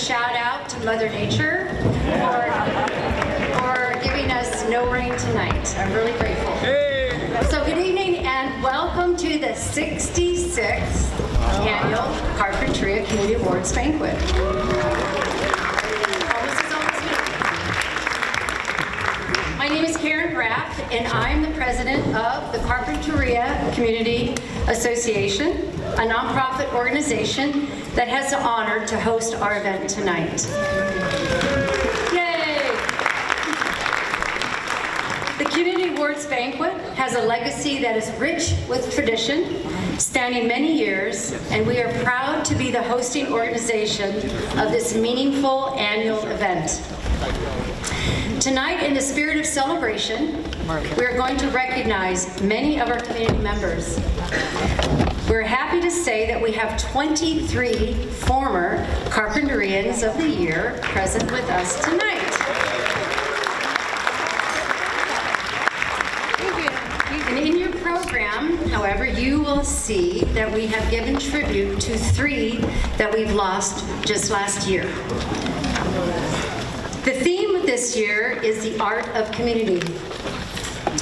shout out to Mother Nature for giving us no rain tonight. I'm really grateful. So good evening and welcome to the 66th annual Carpinteria Community Awards Banquet. My name is Karen Graff, and I'm the president of the Carpinteria Community Association, a nonprofit organization that has the honor to host our event tonight. Yay! The Community Awards Banquet has a legacy that is rich with tradition, spanning many years, and we are proud to be the hosting organization of this meaningful annual event. Tonight, in the spirit of celebration, we are going to recognize many of our community members. We're happy to say that we have 23 former Carpinterians of the Year present with us tonight. And in your program, however, you will see that we have given tribute to 3 that we've lost just last year. The theme of this year is the art of community.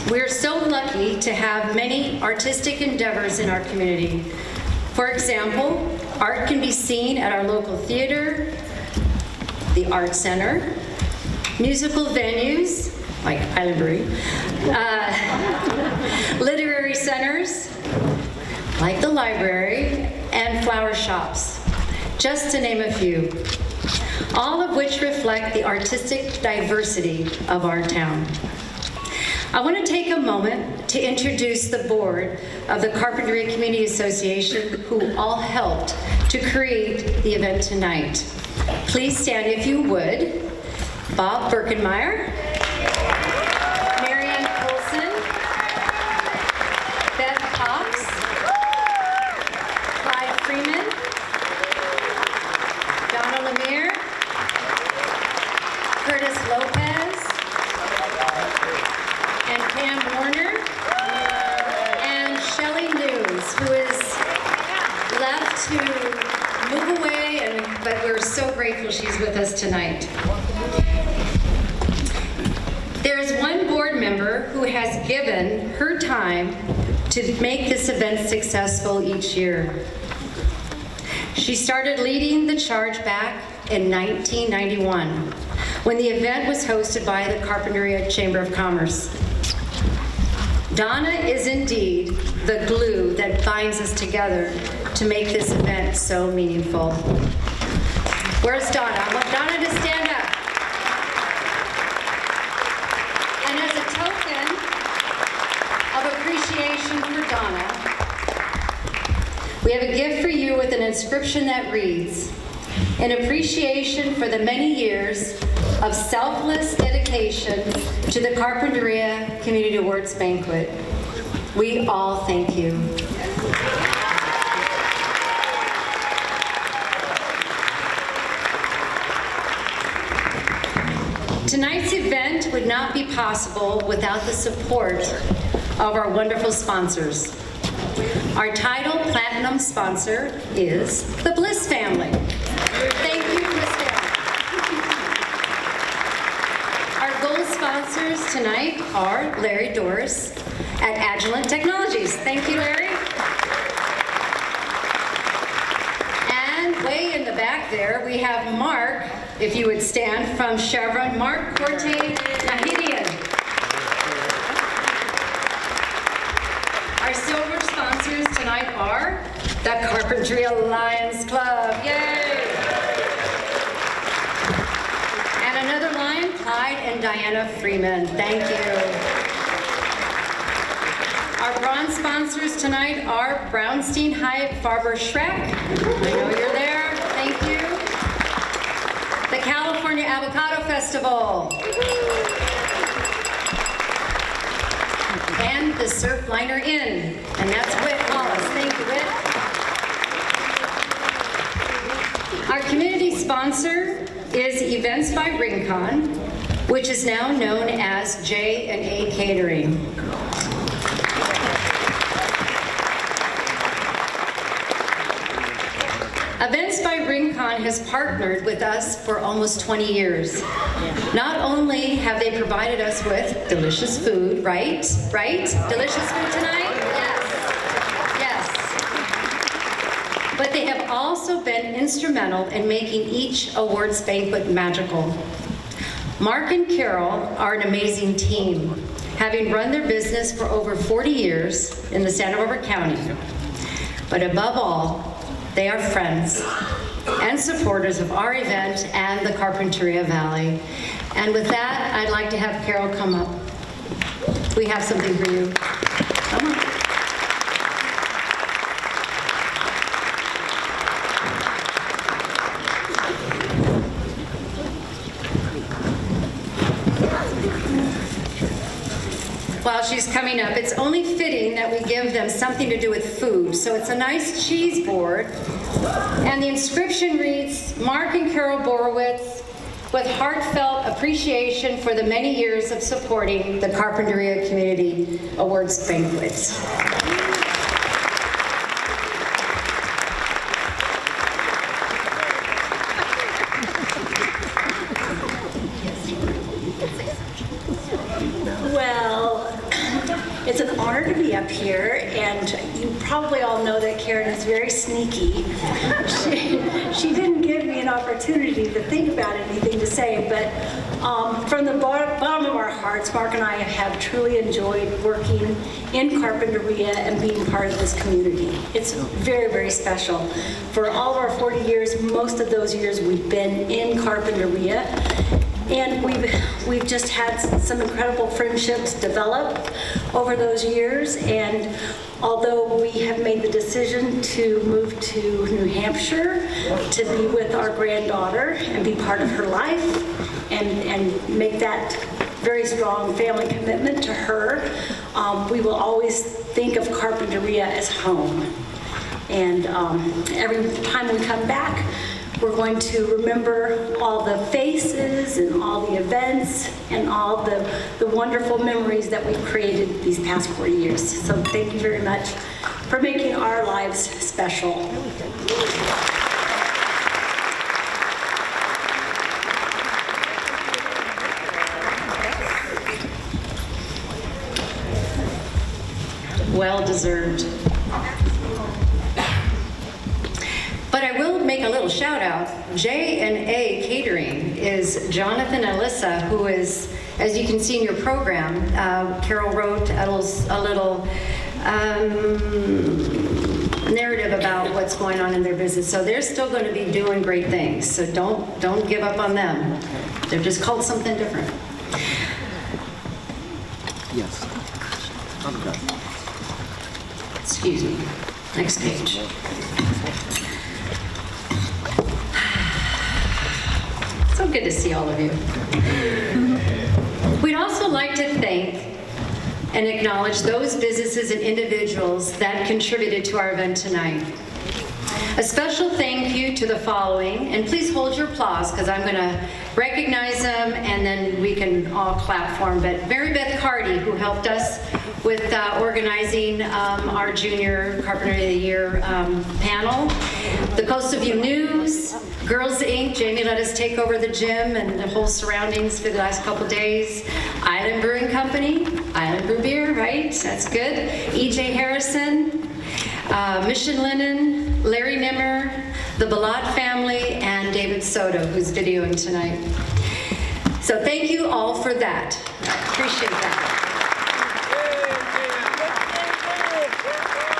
We are so lucky to have many artistic endeavors in our community. For example, art can be seen at our local theater, the art center, musical venues like Islandbury, literary centers like the library, and flower shops, just to name a few, all of which reflect the artistic diversity of our town. I want to take a moment to introduce the board of the Carpinteria Community Association, who all helped to create the event tonight. Please stand if you would. Bob Birkenmeyer, Marianne Colson, Beth Cox, Clyde Freeman, Donna Lemire, Curtis Lopez, and Pam Warner, and Shelley News, who is left to move away, but we're so grateful she's with us tonight. There's one board member who has given her time to make this event successful each year. She started leading the charge back in 1991, when the event was hosted by the Carpinteria Chamber of Commerce. Donna is indeed the glue that binds us together to make this event so meaningful. Where's Donna? I want Donna to stand up. And as a token of appreciation for Donna, we have a gift for you with an inscription that reads, "In appreciation for the many years of selfless dedication to the Carpinteria Community Awards Banquet, we all thank you." Tonight's event would not be possible without the support of our wonderful sponsors. Our title platinum sponsor is the Bliss family. Thank you, Bliss family. Our gold sponsors tonight are Larry Doris at Agilent Technologies. Thank you, Larry. And way in the back there, we have Mark, if you would stand, from Chevron, Mark Corte Nahidian. Our silver sponsors tonight are the Carpinteria Lions Club. Yay! And another Lion, Clyde and Diana Freeman. Thank you. Our bronze sponsors tonight are Brownstein Hyatt Farber Schreck. I know you're there. Thank you. The California Avocado Festival. And the Surfliner Inn. And that's Whit Wallace. Thank you, Whit. Our community sponsor is Events by Rincon, which is now known as J&A Catering. Events by Rincon has partnered with us for almost 20 years. Not only have they provided us with delicious food, right? Right? Delicious food tonight? Yes. Yes. But they have also been instrumental in making each awards banquet magical. Mark and Carol are an amazing team, having run their business for over 40 years in the Santa Barbara County. But above all, they are friends and supporters of our event and the Carpinteria Valley. And with that, I'd like to have Carol come up. We have something for you. Come on. While she's coming up, it's only fitting that we give them something to do with food. So it's a nice cheese board, and the inscription reads, Mark and Carol Borowitz, with heartfelt appreciation for the many years of supporting the Carpinteria Community Awards Banquets. It's an honor to be up here, and you probably all know that Karen is very sneaky. She didn't give me an opportunity to think about anything to say, but from the bottom of our hearts, Mark and I have truly enjoyed working in Carpinteria and being part of this community. It's very, very special. For all of our 40 years, most of those years we've been in Carpinteria. And we've just had some incredible friendships develop over those years. And although we have made the decision to move to New Hampshire to be with our granddaughter and be part of her life and make that very strong family commitment to her, we will always think of Carpinteria as home. And every time we come back, we're going to remember all the faces and all the events and all the wonderful memories that we've created these past 40 years. So thank you very much for making our lives special. Well deserved. But I will make a little shout out. J&A Catering is Jonathan and Alyssa, who is, as you can see in your program, Carol wrote a little narrative about what's going on in their business. So they're still going to be doing great things. So don't give up on them. They're just called something different. Yes. Okay. Excuse me. Next page. So good to see all of you. We'd also like to thank and acknowledge those businesses and individuals that contributed to our event tonight. A special thank you to the following, and please hold your applause because I'm going to recognize them and then we can all clap for them. But Mary Beth Carty, who helped us with organizing our Junior Carpenter of the Year panel. The Coast of View News, Girls Inc., Jamie let us take over the gym and the whole surroundings for the last couple days. Island Brewing Company, Island Brew Beer, right? That's good. E.J. Harrison, Mission Linen, Larry Nimmer, the Balot family, and David Soto, who's videoing tonight. So thank you all for that. I appreciate that.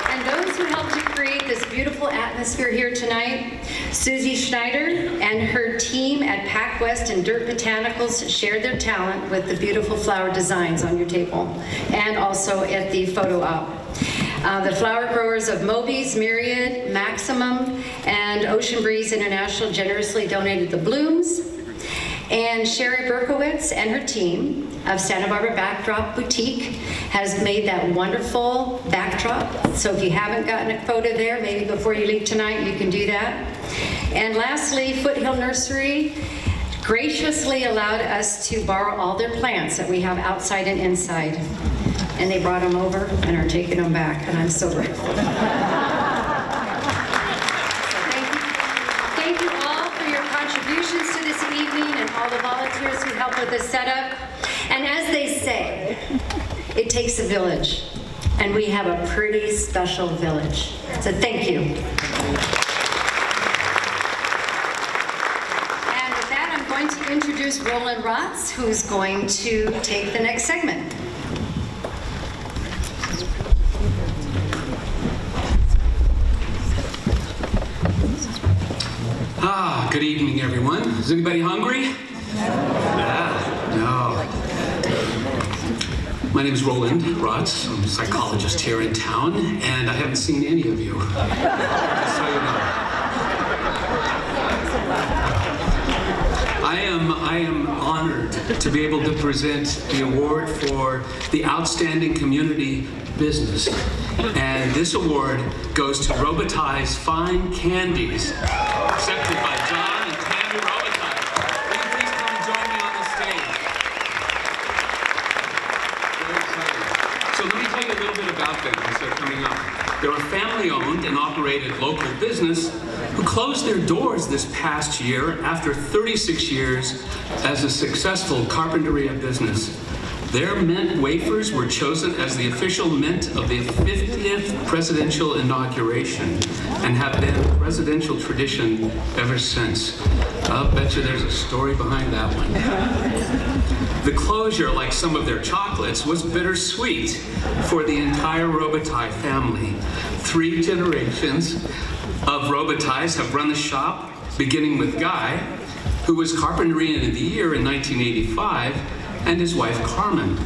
And those who helped to create this beautiful atmosphere here tonight, Susie Schneider and her team at Pac West and Dirt Botanicals shared their talent with the beautiful flower designs on your table and also at the photo op. The flower growers of Moby's, Myriad, Maximum, and Ocean Breeze International generously donated the blooms. And Sherry Berkowitz and her team of Santa Barbara Backdrop Boutique has made that wonderful backdrop. So if you haven't gotten a photo there, maybe before you leave tonight, you can do that. And lastly, Foothill Nursery graciously allowed us to borrow all their plants that we have outside and inside. And they brought them over and are taking them back, and I'm so grateful. with the setup. And as they say, it takes a village. And we have a pretty special village. So thank you. And with that, I'm going to introduce Roland Rotz, who's going to take the next segment. Good evening, everyone. Is anybody hungry? No. My name is Roland Rotz. I'm a psychologist here in town, and I haven't seen any of you. Just so you know. I am honored to be able to present the award for the Outstanding Community Business. And this award goes to Robitaille's Fine Candies, accepted by John and Tammy Robitaille. Will you please come and join me on the stage? Very exciting. So let me tell you a little bit about them as they're coming up. They're a family-owned and operated local business who closed their doors this past year after 36 years as a successful Carpinteria business. Their mint wafers were chosen as the official mint of the 50th presidential inauguration and have been a presidential tradition ever since. I'll bet you there's a story behind that one. The closure, like some of their chocolates, was bittersweet for the entire Robitaille family. 3 generations of Robitailles have run the shop, beginning with Guy, who was Carpinterian of the Year in 1985, and his wife, Carmen.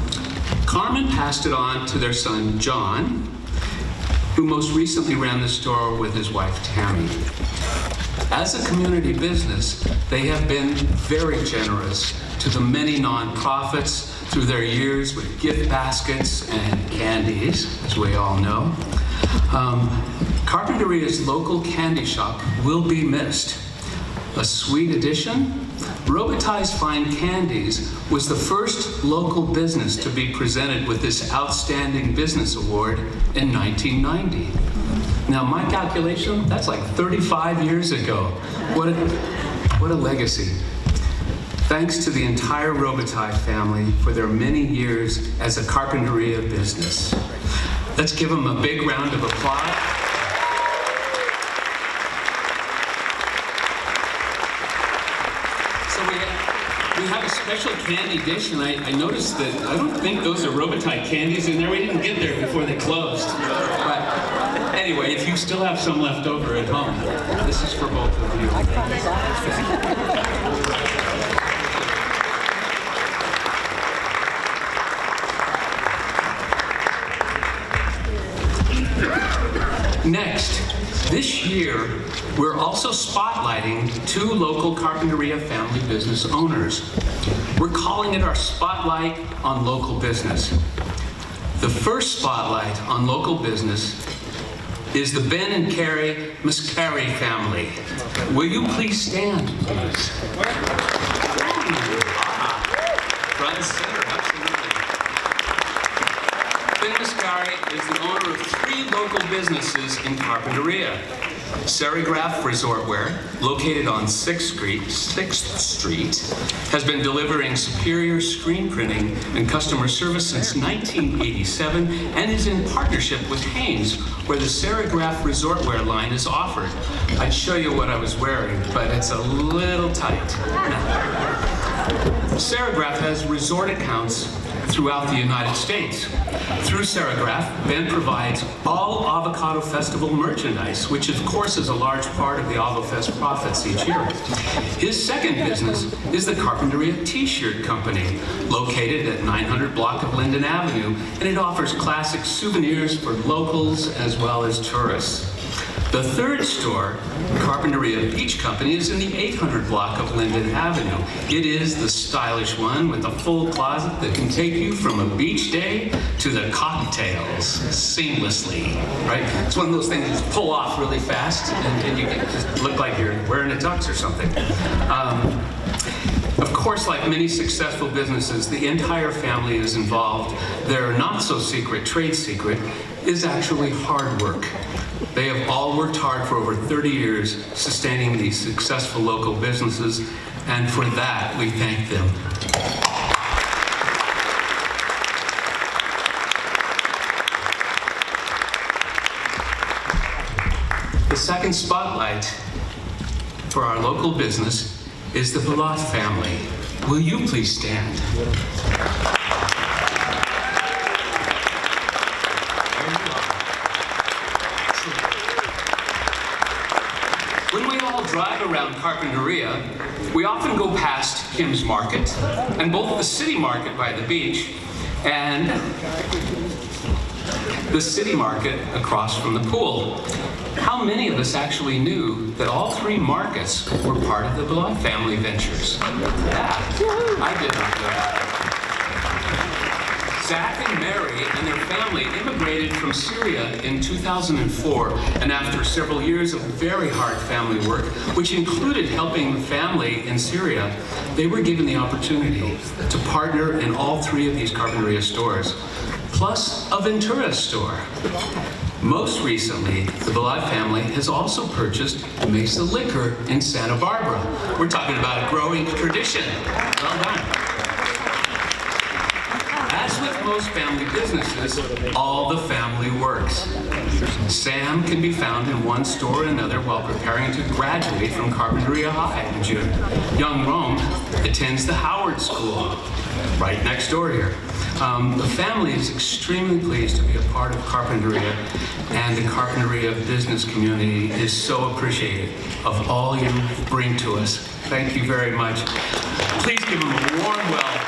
Carmen passed it on to their son, John, who most recently ran the store with his wife, Tammy. As a community business, they have been very generous to the many nonprofits through their years with gift baskets and candies, as we all know. Carpinteria's local candy shop will be missed. A sweet addition, Robitaille's Fine Candies was the first local business to be presented with this Outstanding Business Award in 1990. Now, my calculation, that's like 35 years ago. What a legacy. Thanks to the entire Robitaille family for their many years as a Carpinteria business. Let's give them a big round of applause. We have a special candy dish, and I noticed that I don't think those are Robitaille candies in there. We didn't get there before they closed. But anyway, if you still have some left over at home, this is for both of you. Next, this year, we're also spotlighting 2 local Carpinteria family business owners. We're calling it our Spotlight on Local Business. The first spotlight on local business is the Ben and Carrie Mascari family. Will you please stand, please? Front and center, absolutely. Ben Mascari is the owner of 3 local businesses in Carpinteria. Serigraph Resortwear, located on 6th Street, has been delivering superior screen printing and customer service since 1987 and is in partnership with Hanes, where the Serigraph Resortwear line is offered. I'd show you what I was wearing, but it's a little tight. Serigraph has resort accounts throughout the United States. Through Serigraph, Ben provides all Avocado Festival merchandise, which of course is a large part of the AvoFest profits each year. His second business is the Carpinteria T-shirt company, located at 900 block of Linden Avenue, and it offers classic souvenirs for locals as well as tourists. The third store, Carpinteria Beach Company, is in the 800 block of Linden Avenue. It is the stylish one with a full closet that can take you from a beach day to the cocktails seamlessly, right? It's one of those things that pull off really fast and you can just look like you're wearing a tux or something. Of course, like many successful businesses, the entire family is involved. Their not-so-secret trade secret is actually hard work. They have all worked hard for over 30 years, sustaining these successful local businesses, and for that, we thank them. second spotlight for our local business is the Bilot family. Will you please stand? When we all drive around Carpinteria, we often go past Kim's Market and both the city market by the beach and the city market across from the pool. How many of us actually knew that all three markets were part of the Bilot family ventures? Yeah, I did not know that. Zach and Mary and their family immigrated from Syria in 2004, and after several years of very hard family work, which included helping the family in Syria, they were given the opportunity to partner in all three of these Carpinteria stores, plus a Ventura store. Most recently, the Bilot family has also purchased Mesa Liquor in Santa Barbara. We're talking about a growing tradition. Well done. As with most family businesses, all the family works. Sam can be found in one store or another while preparing to graduate from Carpinteria High in June. Young Rome attends the Howard School, right next door here. The family is extremely pleased to be a part of Carpinteria, and the Carpinteria business community is so appreciative of all you bring to us. Thank you very much. Please give them a warm welcome.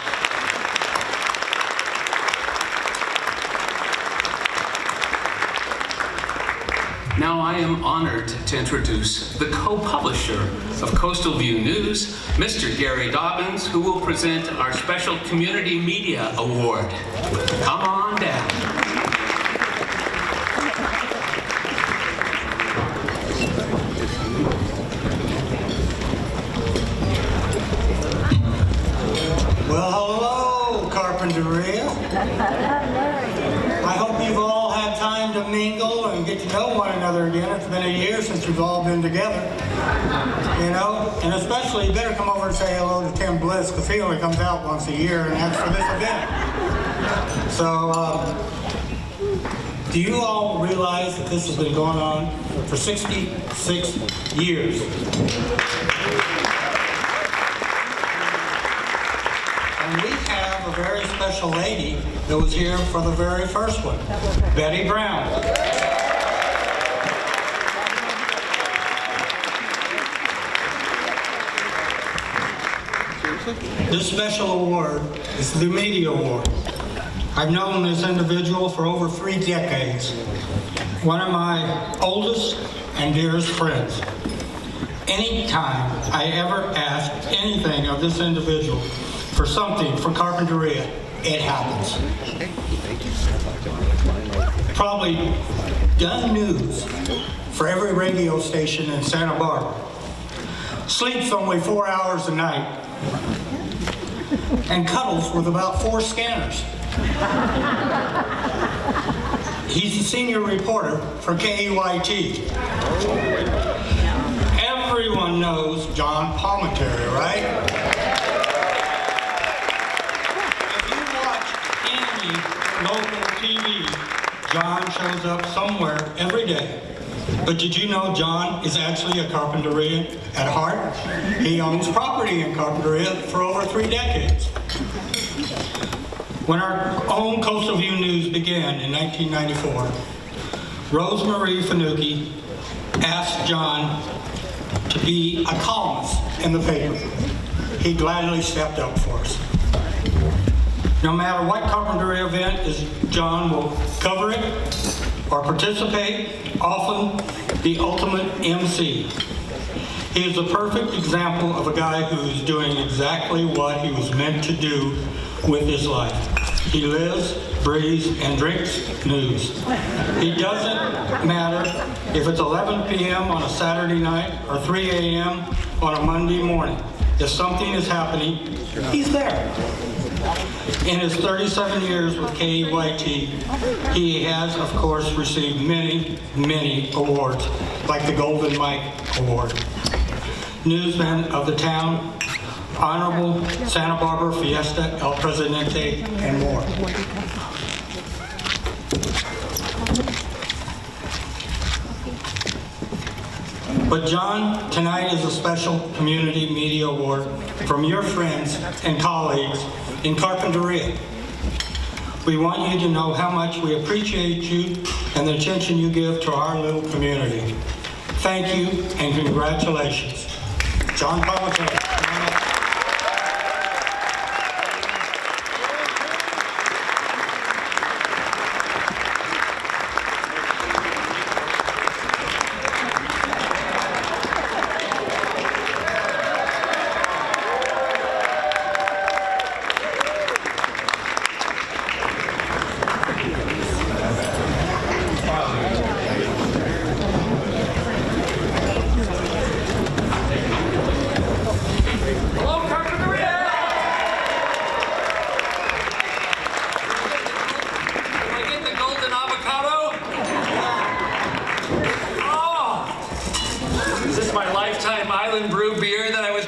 Now I am honored to introduce the co-publisher of Coastal View News, Mr. Gary Dobbins, who will present our special Community Media Award. Come on down. Well, hello, Carpinteria. I hope you've all had time to mingle and get to know one another again. It's been a year since we've all been together, you know? And especially, you better come over and say hello to Tim Bliss, because he only comes out once a year, and that's for this event. So, do you all realize that this has been going on for 66 years? And we have a very special lady that was here for the very first one, Betty Brown. This special award is the Media Award. I've known this individual for over 3 decades. One of my oldest and dearest friends. Anytime I ever ask anything of this individual for something for Carpinteria, it happens. Probably done news for every radio station in Santa Barbara. Sleeps only 4 hours a night. And cuddles with about 4 scanners. He's the senior reporter for KEYT. Everyone knows John Carpinteria, right? Local TV, John shows up somewhere every day. But did you know John is actually a Carpinterian at heart? He owns property in Carpinteria for over 3 decades. When our own Coastal View News began in 1994, Rosemarie Finucchi asked John to be a columnist in the paper. He gladly stepped up for us. No matter what Carpinteria event is, John will cover it or participate, often the ultimate MC. He is the perfect example of a guy who is doing exactly what he was meant to do with his life. He lives, breathes, and drinks news. He doesn't matter if it's 11 p.m. on a Saturday night or 3 a.m. on a Monday morning. If something is happening, he's there. In his 37 years with KEYT, he has, of course, received many, many awards, like the Golden Mike Award, Newsman of the Town, Honorable Santa Barbara Fiesta El Presidente, and more. But John, tonight is a special Community Media Award from your friends and colleagues in Carpinteria. We want you to know how much we appreciate you and the attention you give to our little community. Thank you and congratulations. John Polito.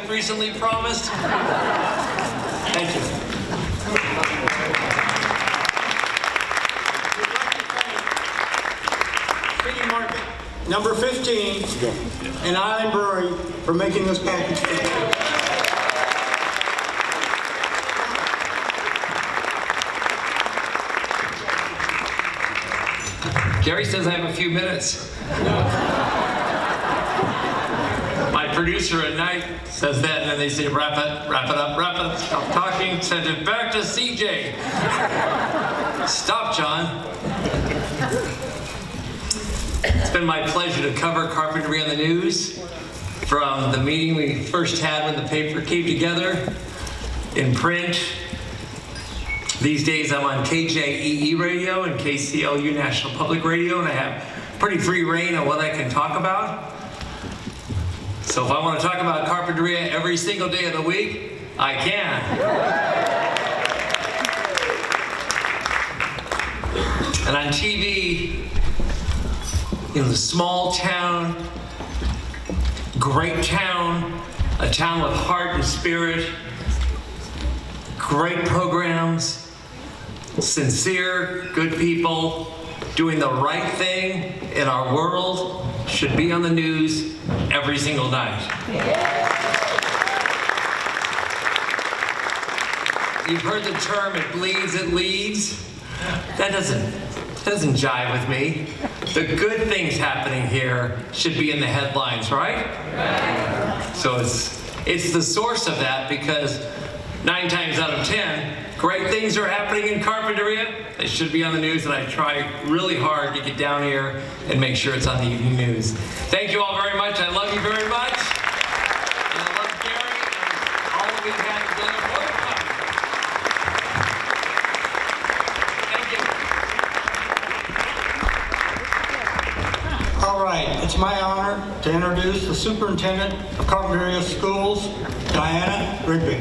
Recently promised. Thank you. City Market number 15 and Island Brewery for making this package. Gary says I have a few minutes. My producer at night says that, and then they say, wrap it up, stop talking, send it back to CJ. Stop, John. It's been my pleasure to cover Carpinteria on the news from the meeting we first had when the paper came together, in print. These days I'm on KJEE radio and KCLU National Public Radio, and I have pretty free reign on what I can talk about. So if I want to talk about Carpinteria every single day of the week, I can. And on TV, in the small town, great town, a town with heart and spirit, great programs, sincere, good people, doing the right thing in our world should be on the news every single night. You've heard the term, it bleeds, it leads. That doesn't jive with me. The good things happening here should be in the headlines, right? So it's the source of that, because 9 times out of 10, great things are happening in Carpinteria. They should be on the news, and I try really hard to get down here and make sure it's on the evening news. Thank you all very much. I love you very much. And I love Gary and all that we've had together. Thank you. All right, it's my honor to introduce the Superintendent of Carpinteria Schools, Diana Rigby.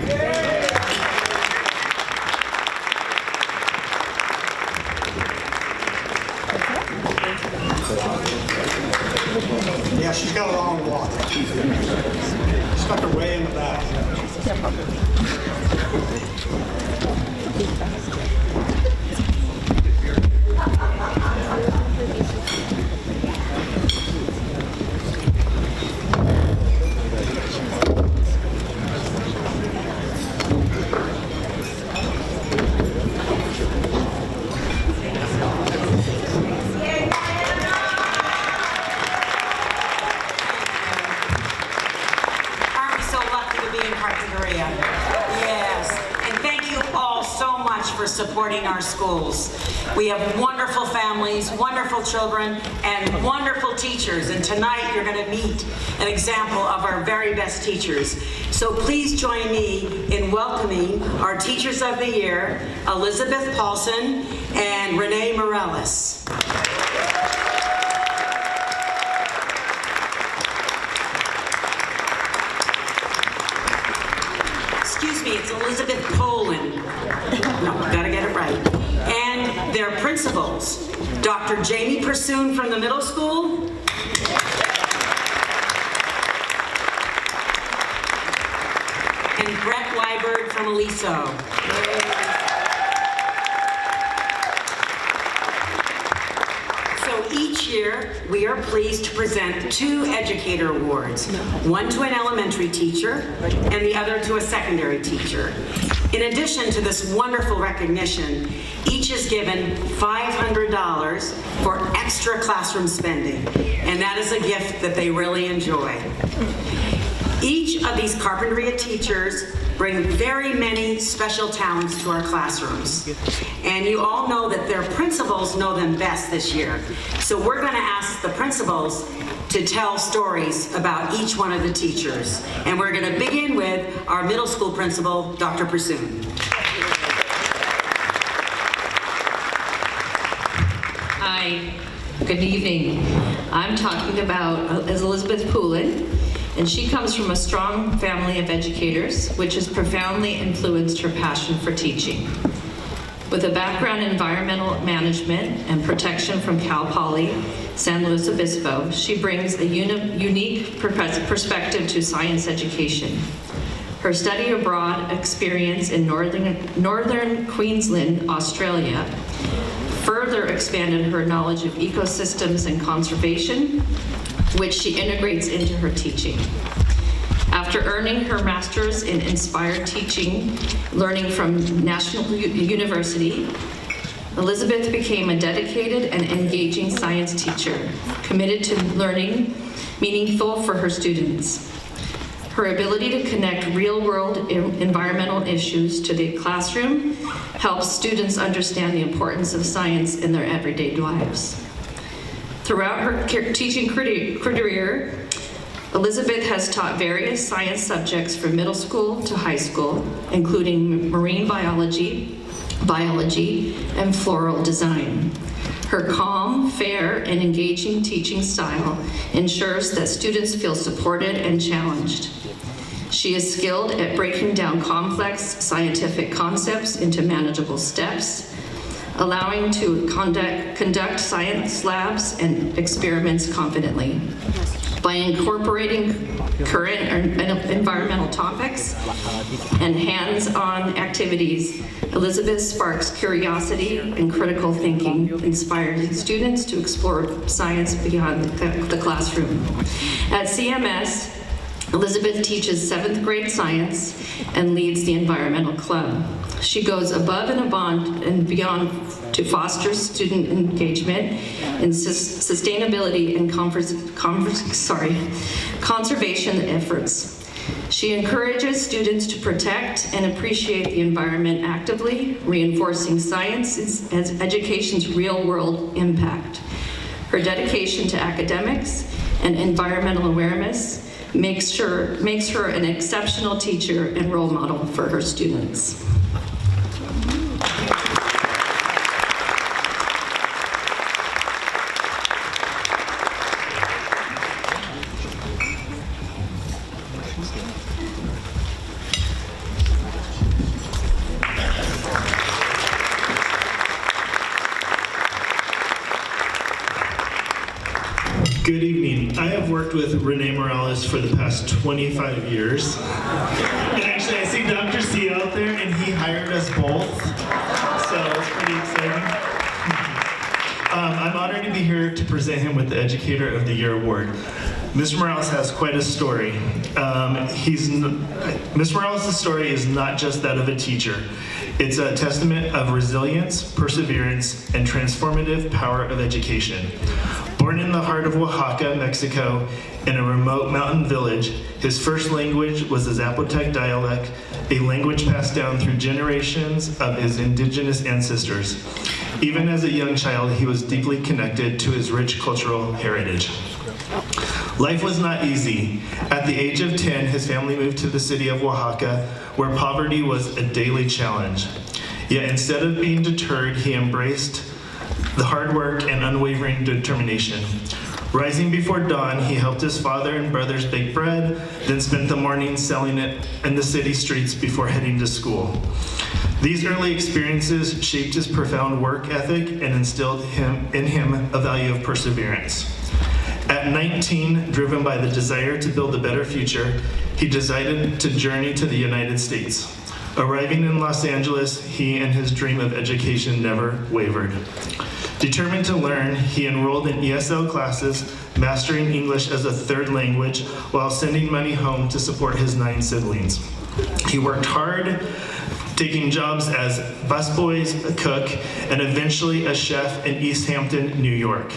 Yeah, she's got a long walk. Stuck her way in the back. Supporting our schools. We have wonderful families, wonderful children, and wonderful teachers. And tonight you're going to meet an example of our very best teachers. So please join me in welcoming our Teachers of the Year, Elizabeth Paulson and Renee Morales. Excuse me, it's Elizabeth Poland. No, gotta get it right. And their principals, Dr. Jamie Pursoon from the middle school, and Brett Liebert from Aliso. So each this year, we are pleased to present 2 educator awards, one to an elementary teacher and the other to a secondary teacher. In addition to this wonderful recognition, each is given $500 for extra classroom spending, and that is a gift that they really enjoy. Each of these Carpinteria teachers bring very many special talents to our classrooms. And you all know that their principals know them best this year. So we're going to ask the principals to tell stories about each one of the teachers. And we're going to begin with our middle school principal, Dr. Pursoon. Hi, good evening. I'm talking about Elizabeth Poulin, and she comes from a strong family of educators, which has profoundly influenced her passion for teaching. With a background in environmental management and protection from Cal Poly San Luis Obispo, she brings a unique perspective to science education. Her study abroad experience in northern Queensland, Australia, further expanded her knowledge of ecosystems and conservation, which she integrates into her teaching. After earning her master's in inspired teaching, learning from National University, Elizabeth became a dedicated and engaging science teacher, committed to learning meaningful for her students. Her ability to connect real-world environmental issues to the classroom helps students understand the importance of science in their everyday lives. Throughout her teaching career, Elizabeth has taught various science subjects from middle school to high school, including marine biology, and floral design. Her calm, fair, and engaging teaching style ensures that students feel supported and challenged. She is skilled at breaking down complex scientific concepts into manageable steps, allowing to conduct science labs and experiments confidently. By incorporating current environmental topics and hands-on activities, Elizabeth sparks curiosity and critical thinking, inspiring students to explore science beyond the classroom. At CMS, Elizabeth teaches 7th grade science and leads the environmental club. She goes above and beyond to foster student engagement in sustainability and conservation efforts. She encourages students to protect and appreciate the environment actively, reinforcing science as education's real-world impact. Her dedication to academics and environmental awareness makes her an exceptional teacher and role model for her students. Good evening. I have worked with Renee Morales for the past 25 years. And actually, I see Dr. C out there, and he hired us both. So it's pretty exciting. I'm honored to be here to present him with the Educator of the Year award. Mr. Morales has quite a story. Mr. Morales' story is not just that of a teacher. It's a testament of resilience, perseverance, and transformative power of education. Born in the heart of Oaxaca, Mexico, in a remote mountain village, his first language was the Zapotec dialect, a language passed down through generations of his indigenous ancestors. Even as a young child, he was deeply connected to his rich cultural heritage. Life was not easy. At the age of 10, his family moved to the city of Oaxaca, where poverty was a daily challenge. Yet instead of being deterred, he embraced the hard work and unwavering determination. Rising before dawn, he helped his father and brothers bake bread, then spent the morning selling it in the city streets before heading to school. These early experiences shaped his profound work ethic and instilled in him a value of perseverance. At 19, driven by the desire to build a better future, he decided to journey to the United States. Arriving in Los Angeles, he and his dream of education never wavered. Determined to learn, he enrolled in ESL classes, mastering English as a third language while sending money home to support his 9 siblings. He worked hard, taking jobs as busboys, a cook, and eventually a chef in East Hampton, New York.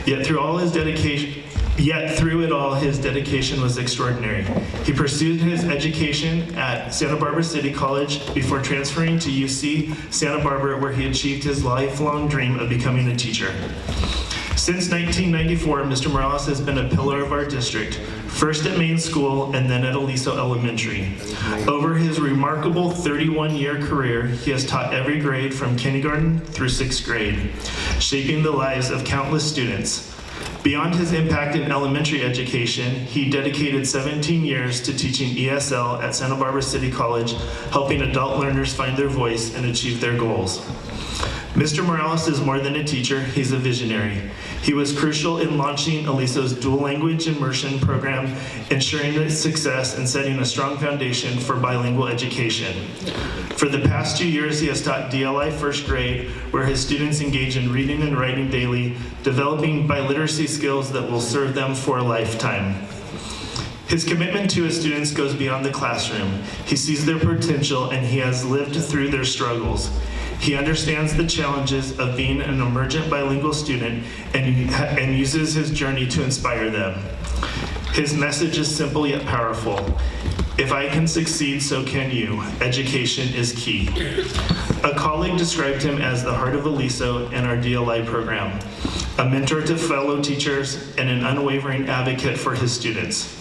Yet through it all, his dedication was extraordinary. He pursued his education at Santa Barbara City College before transferring to UC Santa Barbara, where he achieved his lifelong dream of becoming a teacher. Since 1994, Mr. Morales has been a pillar of our district, first at Main School and then at Aliso Elementary. Over his remarkable 31-year career, he has taught every grade from kindergarten through 6th grade, shaping the lives of countless students. Beyond his impact in elementary education, he dedicated 17 years to teaching ESL at Santa Barbara City College, helping adult learners find their voice and achieve their goals. Mr. Morales is more than a teacher, he's a visionary. He was crucial in launching Aliso's dual language immersion program, ensuring its success and setting a strong foundation for bilingual education. For the past 2 years, he has taught DLI first grade, where his students engage in reading and writing daily, developing biliteracy skills that will serve them for a lifetime. His commitment to his students goes beyond the classroom. He sees their potential and he has lived through their struggles. He understands the challenges of being an emergent bilingual student and uses his journey to inspire them. His message is simple yet powerful. If I can succeed, so can you. Education is key. A colleague described him as the heart of Aliso and our DLI program, a mentor to fellow teachers and an unwavering advocate for his students.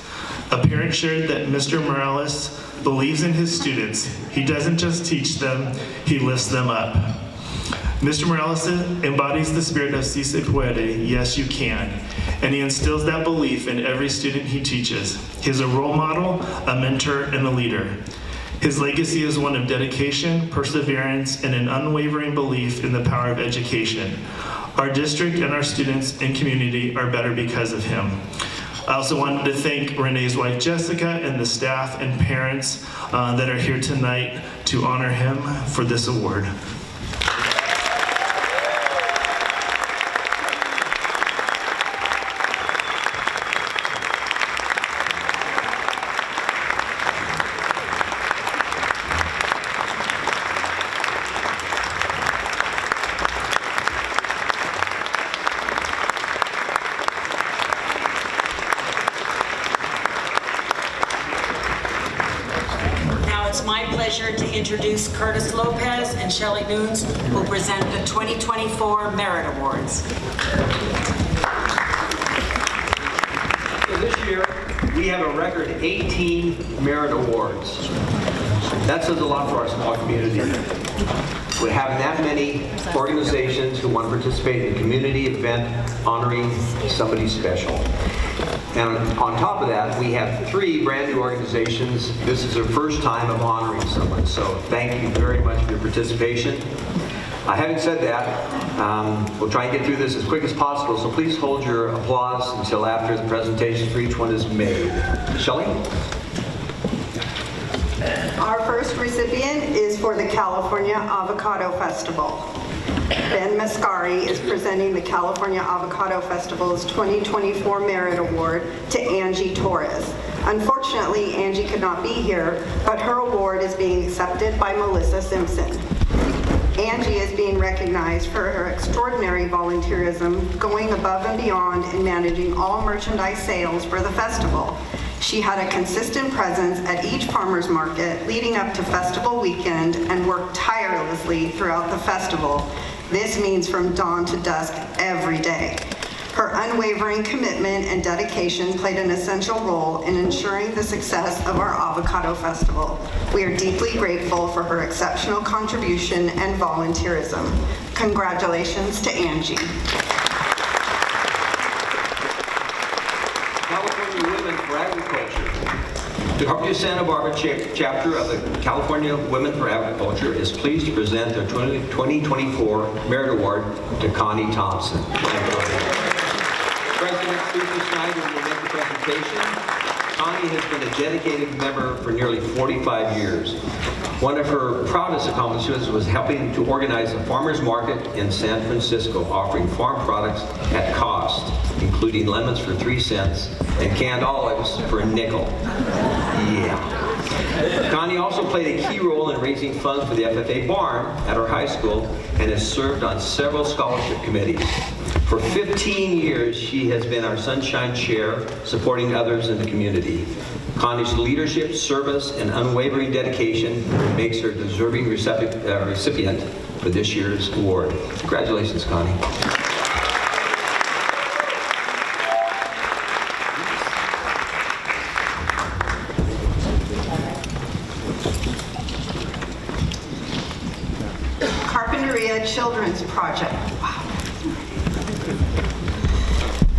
A parent shared that Mr. Morales believes in his students. He doesn't just teach them, he lifts them up. Mr. Morales embodies the spirit of Si Se Puede, yes you can, and he instills that belief in every student he teaches. He is a role model, a mentor, and a leader. His legacy is one of dedication, perseverance, and an unwavering belief in the power of education. Our district and our students and community are better because of him. I also wanted to thank Renee's wife, Jessica, and the staff and parents that are here tonight to honor him for this award. To introduce Curtis Lopez and Shelley Nunes, who will present the 2024 Merit Awards. So this year, we have a record 18 Merit Awards. That says a lot for our small community. We have that many organizations who want to participate in a community event honoring somebody special. And on top of that, we have 3 brand new organizations. This is their first time of honoring someone, so thank you very much for your participation. Having said that, we'll try and get through this as quick as possible, so please hold your applause until after the presentation for each one is made. Shelley? Our first recipient is for the California Avocado Festival. Ben Mascari is presenting the California Avocado Festival's 2024 Merit Award to Angie Torres. Unfortunately, Angie could not be here, but her award is being accepted by Melissa Simpson. Angie is being recognized for her extraordinary volunteerism, going above and beyond in managing all merchandise sales for the festival. She had a consistent presence at each farmer's market leading up to festival weekend and worked tirelessly throughout the festival. This means from dawn to dusk every day. Her unwavering commitment and dedication played an essential role in ensuring the success of our Avocado Festival. We are deeply grateful for her exceptional contribution and volunteerism. Congratulations to Angie. California Women for Agriculture. The Carpinteria Santa Barbara chapter of the California Women for Agriculture is pleased to present their 2024 Merit Award to Connie Thompson. President Susan Snyder will make the presentation. Connie has been a dedicated member for nearly 45 years. One of her proudest accomplishments was helping to organize a farmer's market in San Francisco, offering farm products at cost, including lemons for 3 cents and canned olives for a nickel. Yeah. Connie also played a key role in raising funds for the FFA barn at our high school and has served on several scholarship committees. For 15 years, she has been our Sunshine Chair, supporting others in the community. Connie's leadership, service, and unwavering dedication makes her a deserving recipient for this year's award. Congratulations, Connie. Carpinteria Children's Project. Wow.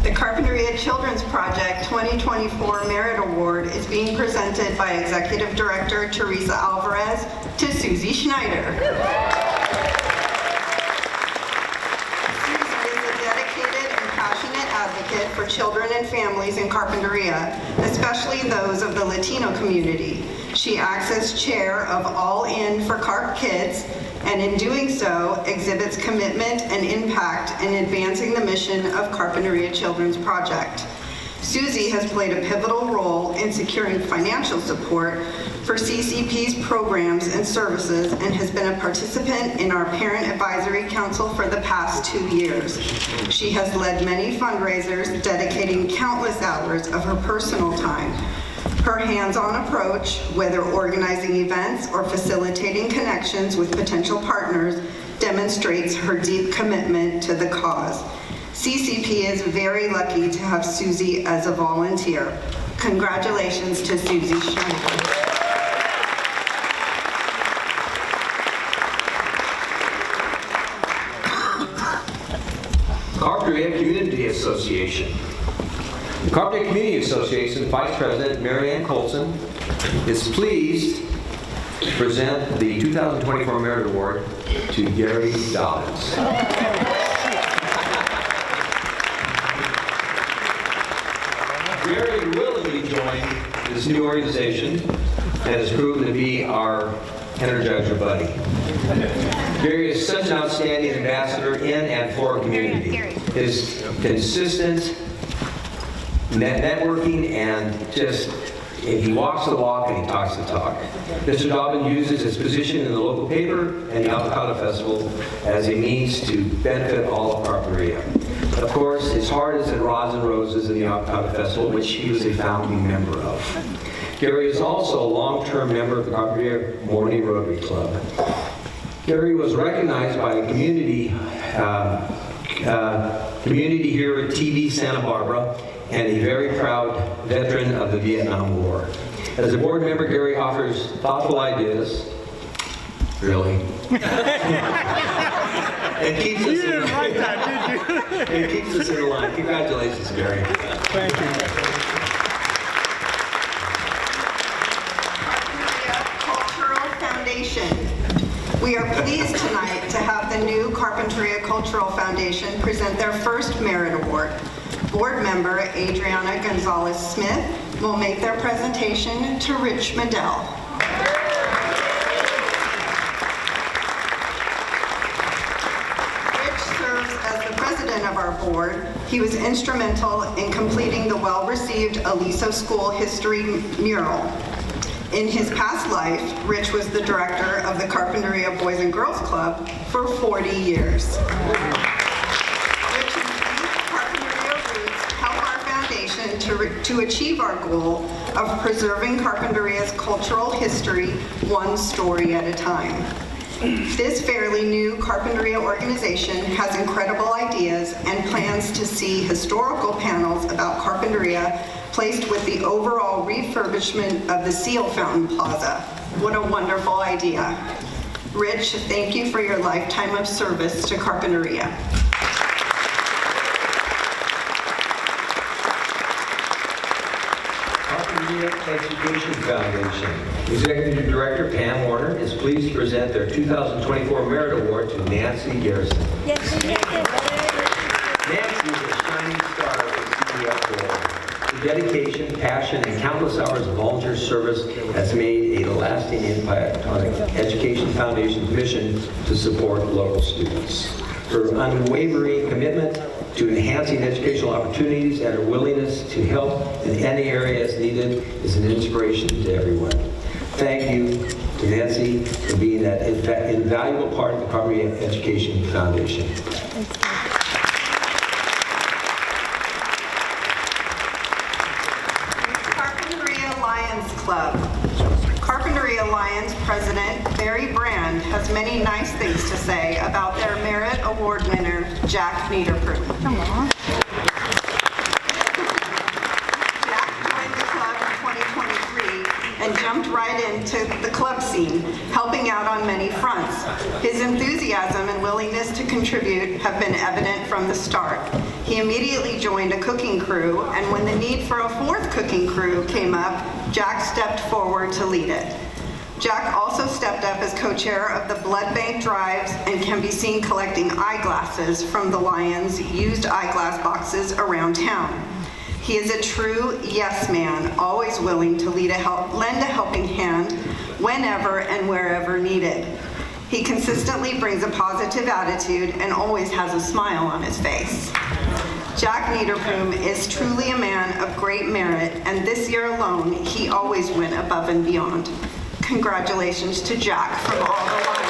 The Carpinteria Children's Project 2024 Merit Award is being presented by Executive Director Teresa Alvarez to Susie Schneider. Susie is a dedicated and passionate advocate for children and families in Carpinteria, especially those of the Latino community. She acts as chair of All In for Carp Kids, and in doing so, exhibits commitment and impact in advancing the mission of Carpinteria Children's Project. Susie has played a pivotal role in securing financial support for CCP's programs and services and has been a participant in our Parent Advisory Council for the past 2 years. She has led many fundraisers, dedicating countless hours of her personal time. Her hands-on approach, whether organizing events or facilitating connections with potential partners, demonstrates her deep commitment to the cause. CCP is very lucky to have Susie as a volunteer. Congratulations to Susie Schneider. Carpinteria Community Association. The Carpinteria Community Association Vice President Mary Ann Colson is pleased to present the 2024 Merit Award to Gary Dobbins. Gary willingly joined this new organization and has proven to be our Energizer buddy. Gary is such an outstanding ambassador in and for our community. His consistent networking and he walks the walk and he talks the talk. Mr. Dobbin uses his position in the local paper and the Avocado Festival as a means to benefit all of Carpinteria. Of course, his heart is in Rods and Roses in the Avocado Festival, which he was a founding member of. Gary is also a long-term member of the Carpinteria Morning Rotary Club. Gary was recognized by a community here at TV Santa Barbara and a very proud veteran of the Vietnam War. As a board member, Gary offers thoughtful ideas, really, and keeps us in line. And keeps us in line. Congratulations, Gary. Thank you. Cultural Foundation. We are pleased tonight to have the new Carpinteria Cultural Foundation present their first Merit Award. Board member Adriana Gonzalez-Smith will make their presentation to Rich Medell. Rich serves as the president of our board. He was instrumental in completing the well-received Aliso School History mural. In his past life, Rich was the director of the Carpinteria Boys and Girls Club for 40 years. To achieve our goal of preserving Carpinteria's cultural history one story at a time. This fairly new Carpinteria organization has incredible ideas and plans to see historical panels about Carpinteria placed with the overall refurbishment of the Seal Fountain Plaza. What a wonderful idea. Rich, thank you for your lifetime of service to Carpinteria. Education Foundation. Executive Director Pam Warner is pleased to present their 2024 Merit Award to Nancy Garrison. Nancy is a shining star of the CDF board. dedication, passion, and countless hours of volunteer service has made a lasting impact on Education Foundation's mission to support local students. Her unwavering commitment to enhancing educational opportunities and her willingness to help in any areas needed is an inspiration to everyone. Thank you to Nancy for being that invaluable part of the Carpinteria Education Foundation. Carpinteria Lions Club. Carpinteria Lions President Barry Brand has many nice things to say about their Merit Award winner, Jack Niederproof. Jack joined the club in 2023 and jumped right into the club scene, helping out on many fronts. His enthusiasm and willingness to contribute have been evident from the start. He immediately joined a cooking crew, and when the need for a fourth cooking crew came up, Jack stepped forward to lead it. Jack also stepped up as co-chair of the blood bank drives and can be seen collecting eyeglasses from the Lions' used eyeglass boxes around town. He is a true yes man, always willing to lend a helping hand whenever and wherever needed. He consistently brings a positive attitude and always has a smile on his face. Jack Niederproof is truly a man of great merit, and this year alone, he always went above and beyond. Congratulations to Jack from all the Lions.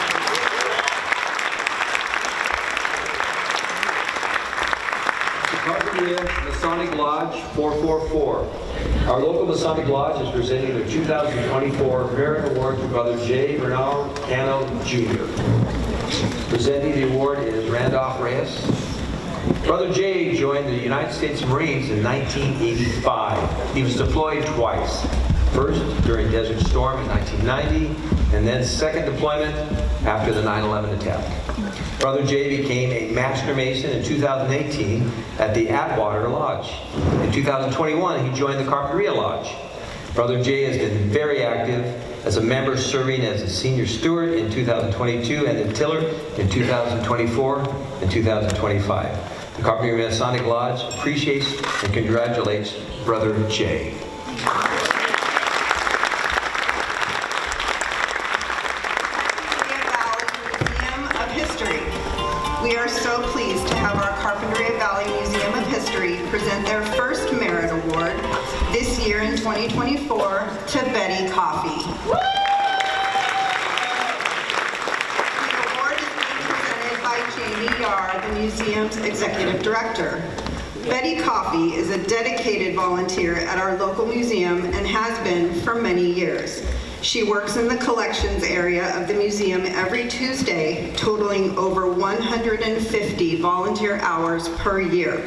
Carpinteria Masonic Lodge 444. Our local Masonic Lodge is presenting their 2024 Merit Award to Brother J. Bernal Cano Jr. Presenting the award is Randolph Reyes. Brother Jay joined the United States Marines in 1985. He was deployed twice. First during Desert Storm in 1990, and then second deployment after the 9/11 attack. Brother Jay became a Master Mason in 2018 at the Atwater Lodge. In 2021, he joined the Carpinteria Lodge. Brother Jay has been very active as a member, serving as a senior steward in 2022 and the tiller in 2024 and 2025. The Carpinteria Masonic Lodge appreciates and congratulates Brother Jay. We are so pleased to have our Carpinteria Valley Museum of History present their first Merit Award this year in 2024 to Betty Coffey. The award is being presented by Jamie Yar, the museum's executive director. Betty Coffey is a dedicated volunteer at our local museum and has been for many years. She works in the collections area of the museum every Tuesday, totaling over 150 volunteer hours per year.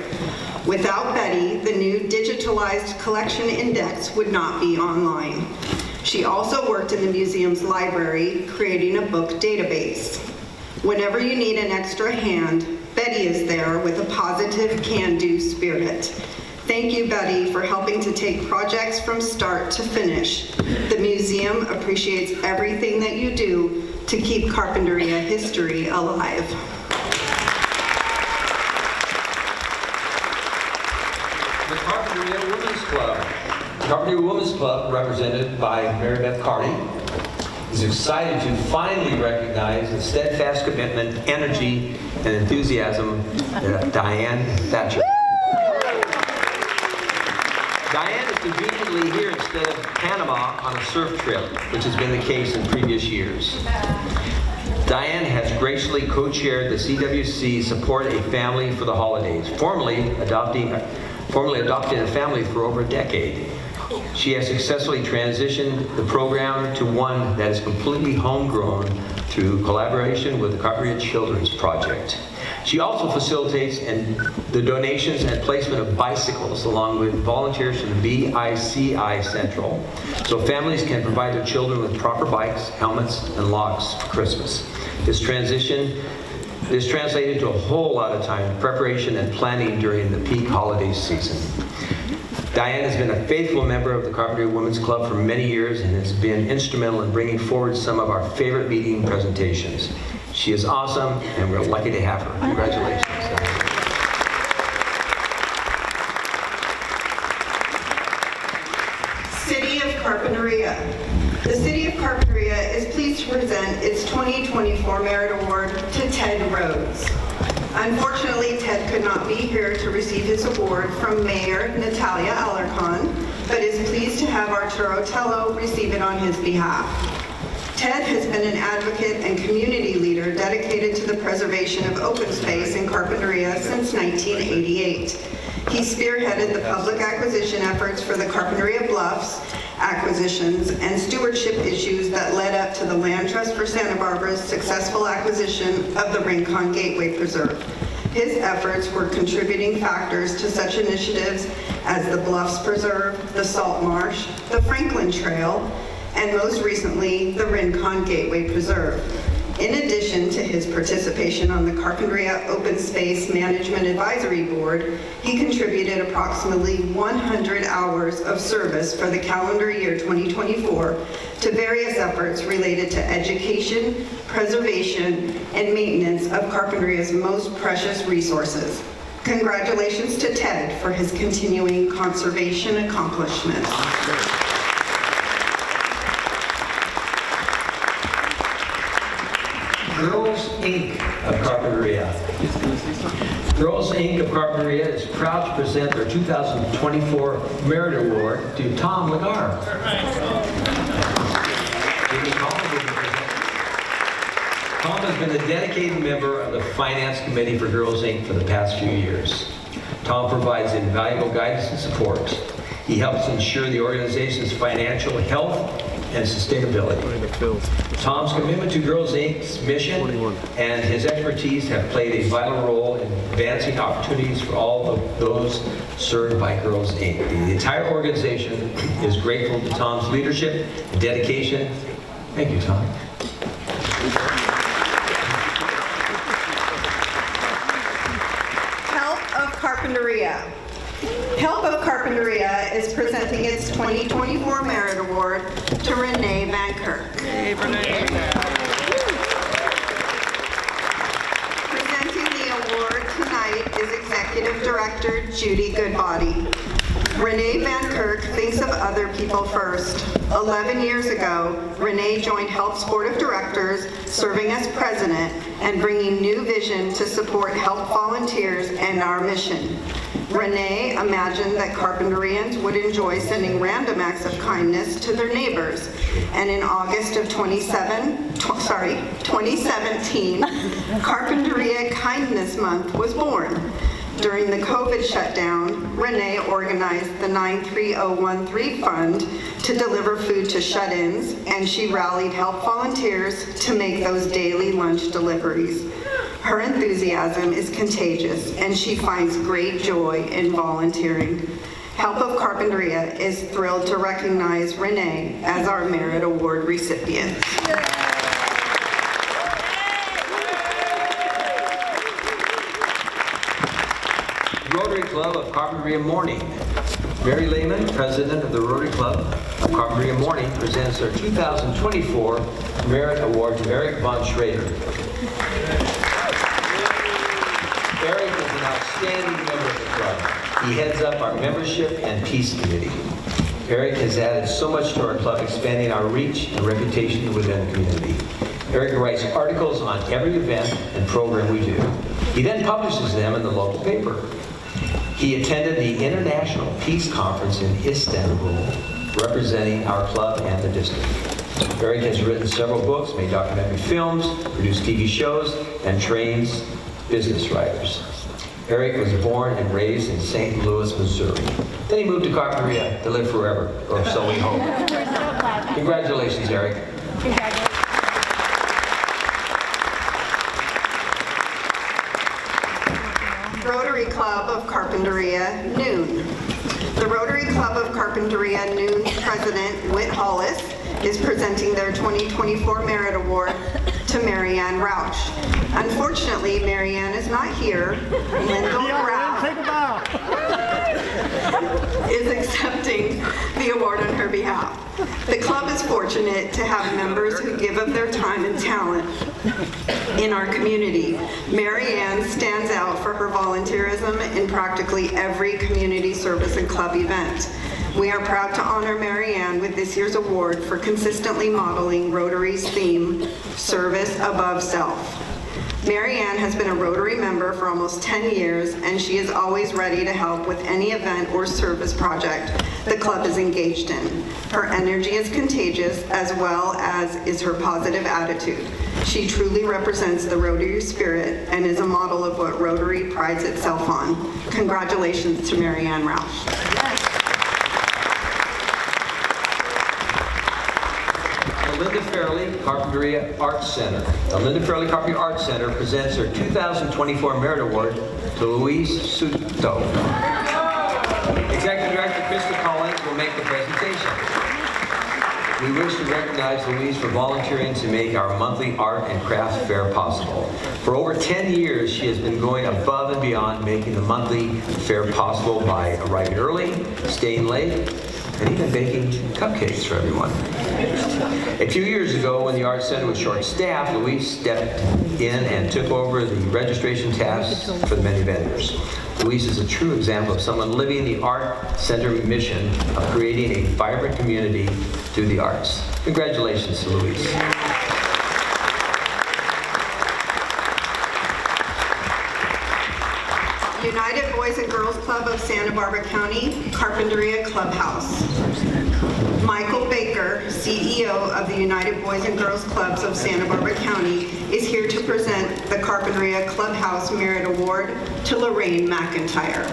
Without Betty, the new digitalized collection index would not be online. She also worked in the museum's library, creating a book database. Whenever you need an extra hand, Betty is there with a positive can-do spirit. Thank you, Betty, for helping to take projects from start to finish. The museum appreciates everything that you do to keep Carpinteria history alive. The Carpinteria Women's Club. The Carpinteria Women's Club, represented by Mary Beth Carney, is excited to finally recognize the steadfast commitment, energy, and enthusiasm of Diane Thatcher. Diane is conveniently here instead of Panama on a surf trip, which has been the case in previous years. Diane has graciously co-chaired the CWC Support a Family for the Holidays, formerly adopting a family for over a decade. She has successfully transitioned the program to one that is completely homegrown through collaboration with the Carpinteria Children's Project. She also facilitates the donations and placement of bicycles along with volunteers from the BICI Central, so families can provide their children with proper bikes, helmets, and locks for Christmas. This transition is translated to a whole lot of time, preparation, and planning during the peak holiday season. Diane has been a faithful member of the Carpinteria Women's Club for many years and has been instrumental in bringing forward some of our favorite meeting presentations. She is awesome, and we're lucky to have her. Congratulations. Carpinteria. The City of Carpinteria is pleased to present its 2024 Merit Award to Ted Rhodes. Unfortunately, Ted could not be here to receive his award from Mayor Natalia Alarcon, but is pleased to have Arturo Tello receive it on his behalf. Ted has been an advocate and community leader dedicated to the preservation of open space in Carpinteria since 1988. He spearheaded the public acquisition efforts for the Carpinteria Bluffs acquisitions and stewardship issues that led up to the Land Trust for Santa Barbara's successful acquisition of the Rincon Gateway Preserve. His efforts were contributing factors to such initiatives as the Bluffs Preserve, the Salt Marsh, the Franklin Trail, and most recently, the Rincon Gateway Preserve. In addition to his participation on the Carpinteria Open Space Management Advisory Board, he contributed approximately 100 hours of service for the calendar year 2024 to various efforts related to education, preservation, and maintenance of Carpinteria's most precious resources. Congratulations to Ted for his continuing conservation accomplishments. Girls Inc. of Carpinteria. Girls Inc. of Carpinteria is proud to present their 2024 Merit Award to Tom Lagar. Tom has been a dedicated member of the Finance Committee for Girls Inc. for the past few years. Tom provides invaluable guidance and support. He helps ensure the organization's financial health and sustainability. Tom's commitment to Girls Inc.'s mission and his expertise have played a vital role in advancing opportunities for all of those served by Girls Inc. The entire organization is grateful to Tom's leadership and dedication. Thank you, Tom. Help of Carpinteria. Help of Carpinteria is presenting its 2024 Merit Award to Renee Van Kirk. Presenting the award tonight is Executive Director Judy Goodbody. Renee Van Kirk thinks of other people first. 11 years ago, Renee joined Help's Board of Directors, serving as president and bringing new vision to support Help volunteers and our mission. Renee imagined that Carpinterians would enjoy sending random acts of kindness to their neighbors. And in August of 2017, Carpinteria Kindness Month was born. During the COVID shutdown, Renee organized the 93013 Fund to deliver food to shut-ins, and she rallied Help volunteers to make those daily lunch deliveries. Her enthusiasm is contagious, and she finds great joy in volunteering. Help of Carpinteria is thrilled to recognize Renee as our Merit Award recipient. Rotary Club of Carpinteria Morning. Mary Lehman, president of the Rotary Club of Carpinteria Morning, presents their 2024 Merit Award to Eric Von Schrader. Eric is an outstanding member of the club. He heads up our membership and peace committee. Eric has added so much to our club, expanding our reach and reputation within the community. Eric writes articles on every event and program we do. He then publishes them in the local paper. He attended the International Peace Conference in Istanbul, representing our club and the district. Eric has written several books, made documentary films, produced TV shows, and trains business writers. Eric was born and raised in St. Louis, Missouri. Then he moved to Carpinteria to live forever, or so we hope. Congratulations, Eric. Rotary Club of Carpinteria, Noon. The Rotary Club of Carpinteria, Noon's president, Whit Hollis, is presenting their 2024 Merit Award to Marianne Rauch. Unfortunately, Marianne is not here. Lyndall Rauch is accepting the award on her behalf. The club is fortunate to have members who give of their time and talent in our community. Marianne stands out for her volunteerism in practically every community service and club event. We are proud to honor Mary Ann with this year's award for consistently modeling Rotary's theme, Service Above Self. Mary Ann has been a Rotary member for almost 10 years, and she is always ready to help with any event or service project the club is engaged in. Her energy is contagious, as well as is her positive attitude. She truly represents the Rotary spirit and is a model of what Rotary prides itself on. Congratulations to Mary Ann Rausch. The Linda Fairley Carpinteria Arts Center. The Linda Fairley Carpinteria Arts Center presents their 2024 Merit Award to Luis Suto. Executive Director Krista Collins will make the presentation. We wish to recognize Louise for volunteering to make our monthly art and craft fair possible. For over 10 years, she has been going above and beyond making the monthly fair possible by arriving early, staying late, and even baking cupcakes for everyone. A few years ago, when the Art Center was short-staffed, Louise stepped in and took over the registration tasks for the many vendors. Louise is a true example of someone living the Art Center mission of creating a vibrant community through the arts. Congratulations to Louise. United Boys and Girls Club of Santa Barbara County, Carpinteria Clubhouse. Michael Baker, CEO of the United Boys and Girls Clubs of Santa Barbara County, is here to present the Carpinteria Clubhouse Merit Award to Lorraine McIntyre.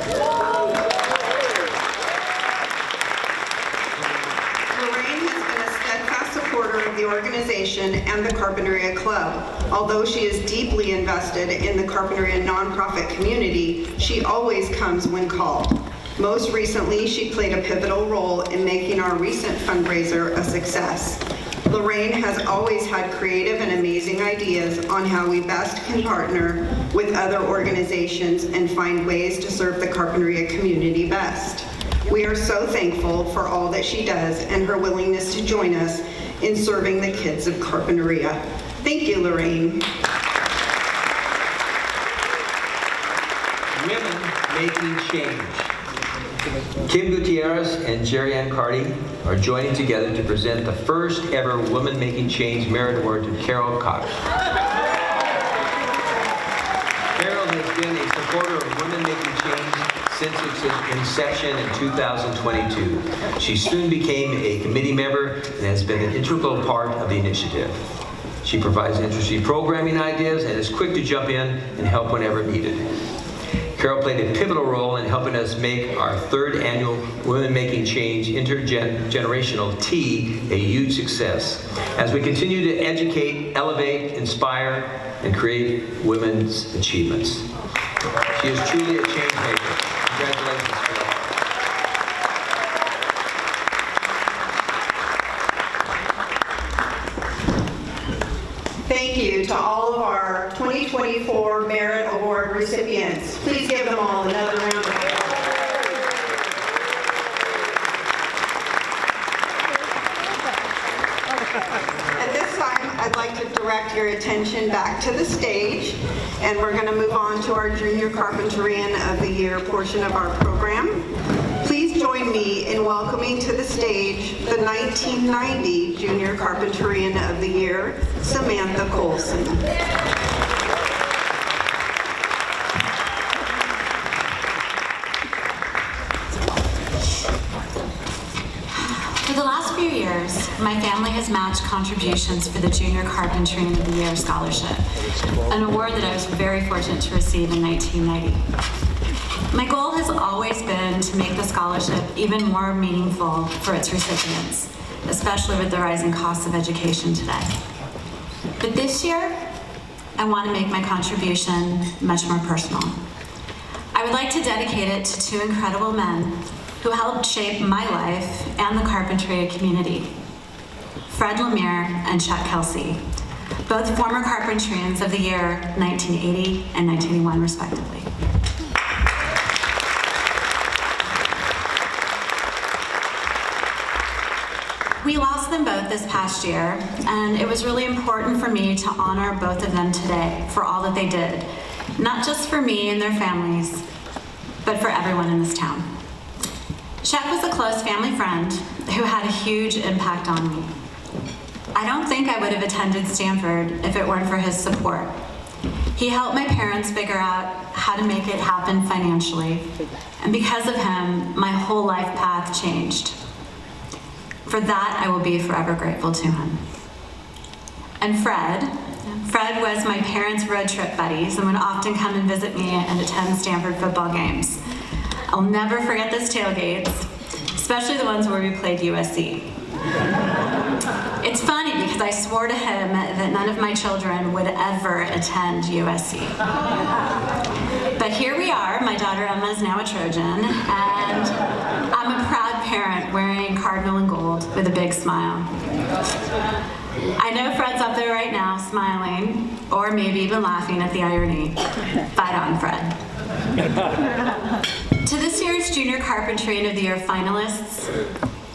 Lorraine has been a steadfast supporter of the organization and the Carpinteria Club. Although she is deeply invested in the Carpinteria nonprofit community, she always comes when called. Most recently, she played a pivotal role in making our recent fundraiser a success. Lorraine has always had creative and amazing ideas on how we best can partner with other organizations and find ways to serve the Carpinteria community best. We are so thankful for all that she does and her willingness to join us in serving the kids of Carpinteria. Thank you, Lorraine. Women Making Change. Kim Gutierrez and Jerry Ann Carty are joining together to present the first ever Women Making Change Merit Award to Carol Cox. Carol has been a supporter of Women Making Change since its inception in 2022. She soon became a committee member and has been an integral part of the initiative. She provides interesting programming ideas and is quick to jump in and help whenever needed. Carol played a pivotal role in helping us make our third annual Women Making Change Intergenerational Tea a huge success as we continue to educate, elevate, inspire, and create women's achievements. She is truly a change maker. Congratulations, Carol. Thank you to all of our 2024 Merit Award recipients. Please give them all another round of applause. At this time, I'd like to direct your attention back to the stage, and we're going to move on to our Junior Carpinterian of the Year portion of our program. Please join me in welcoming to the stage the 1990 Junior Carpinterian of the Year, Samantha Colson. For the last few years, my family has matched contributions for the Junior Carpinterian of the Year Scholarship, an award that I was very fortunate to receive in 1990. My goal has always been to make the scholarship even more meaningful for its recipients, especially with the rising costs of education today. But this year, I want to make my contribution much more personal. I would like to dedicate it to two incredible men who helped shape my life and the Carpinteria community. Fred Lemire and Chuck Kelsey, both former Carpinterians of the Year 1980 and 1981 respectively. We lost them both this past year, and it was really important for me to honor both of them today for all that they did, not just for me and their families, but for everyone in this town. Chuck was a close family friend who had a huge impact on me. I don't think I would have attended Stanford if it weren't for his support. He helped my parents figure out how to make it happen financially, and because of him, my whole life path changed. For that, I will be forever grateful to him. And Fred was my parents' road trip buddies and would often come and visit me and attend Stanford football games. I'll never forget those tailgates, especially the ones where we played USC. It's funny because I swore to him that none of my children would ever attend USC. But here we are, my daughter Emma is now a Trojan, and I'm a proud parent wearing cardinal and gold with a big smile. I know Fred's up there right now smiling, or maybe even laughing at the irony. Fight on, Fred. To this year's Junior Carpinteria of the Year finalists,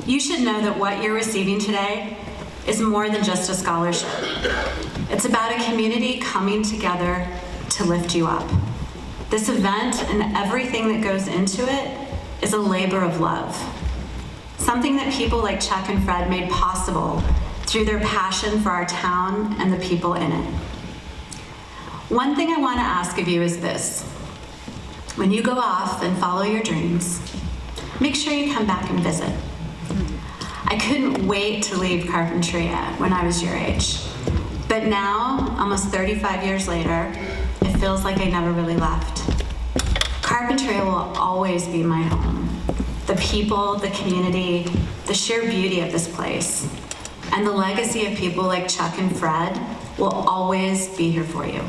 you should know that what you're receiving today is more than just a scholarship. It's about a community coming together to lift you up. This event and everything that goes into it is a labor of love. Something that people like Chuck and Fred made possible through their passion for our town and the people in it. One thing I want to ask of you is this. When you go off and follow your dreams, make sure you come back and visit. I couldn't wait to leave Carpinteria when I was your age. But now, almost 35 years later, it feels like I never really left. Carpinteria will always be my home. The people, the community, the sheer beauty of this place, and the legacy of people like Chuck and Fred will always be here for you.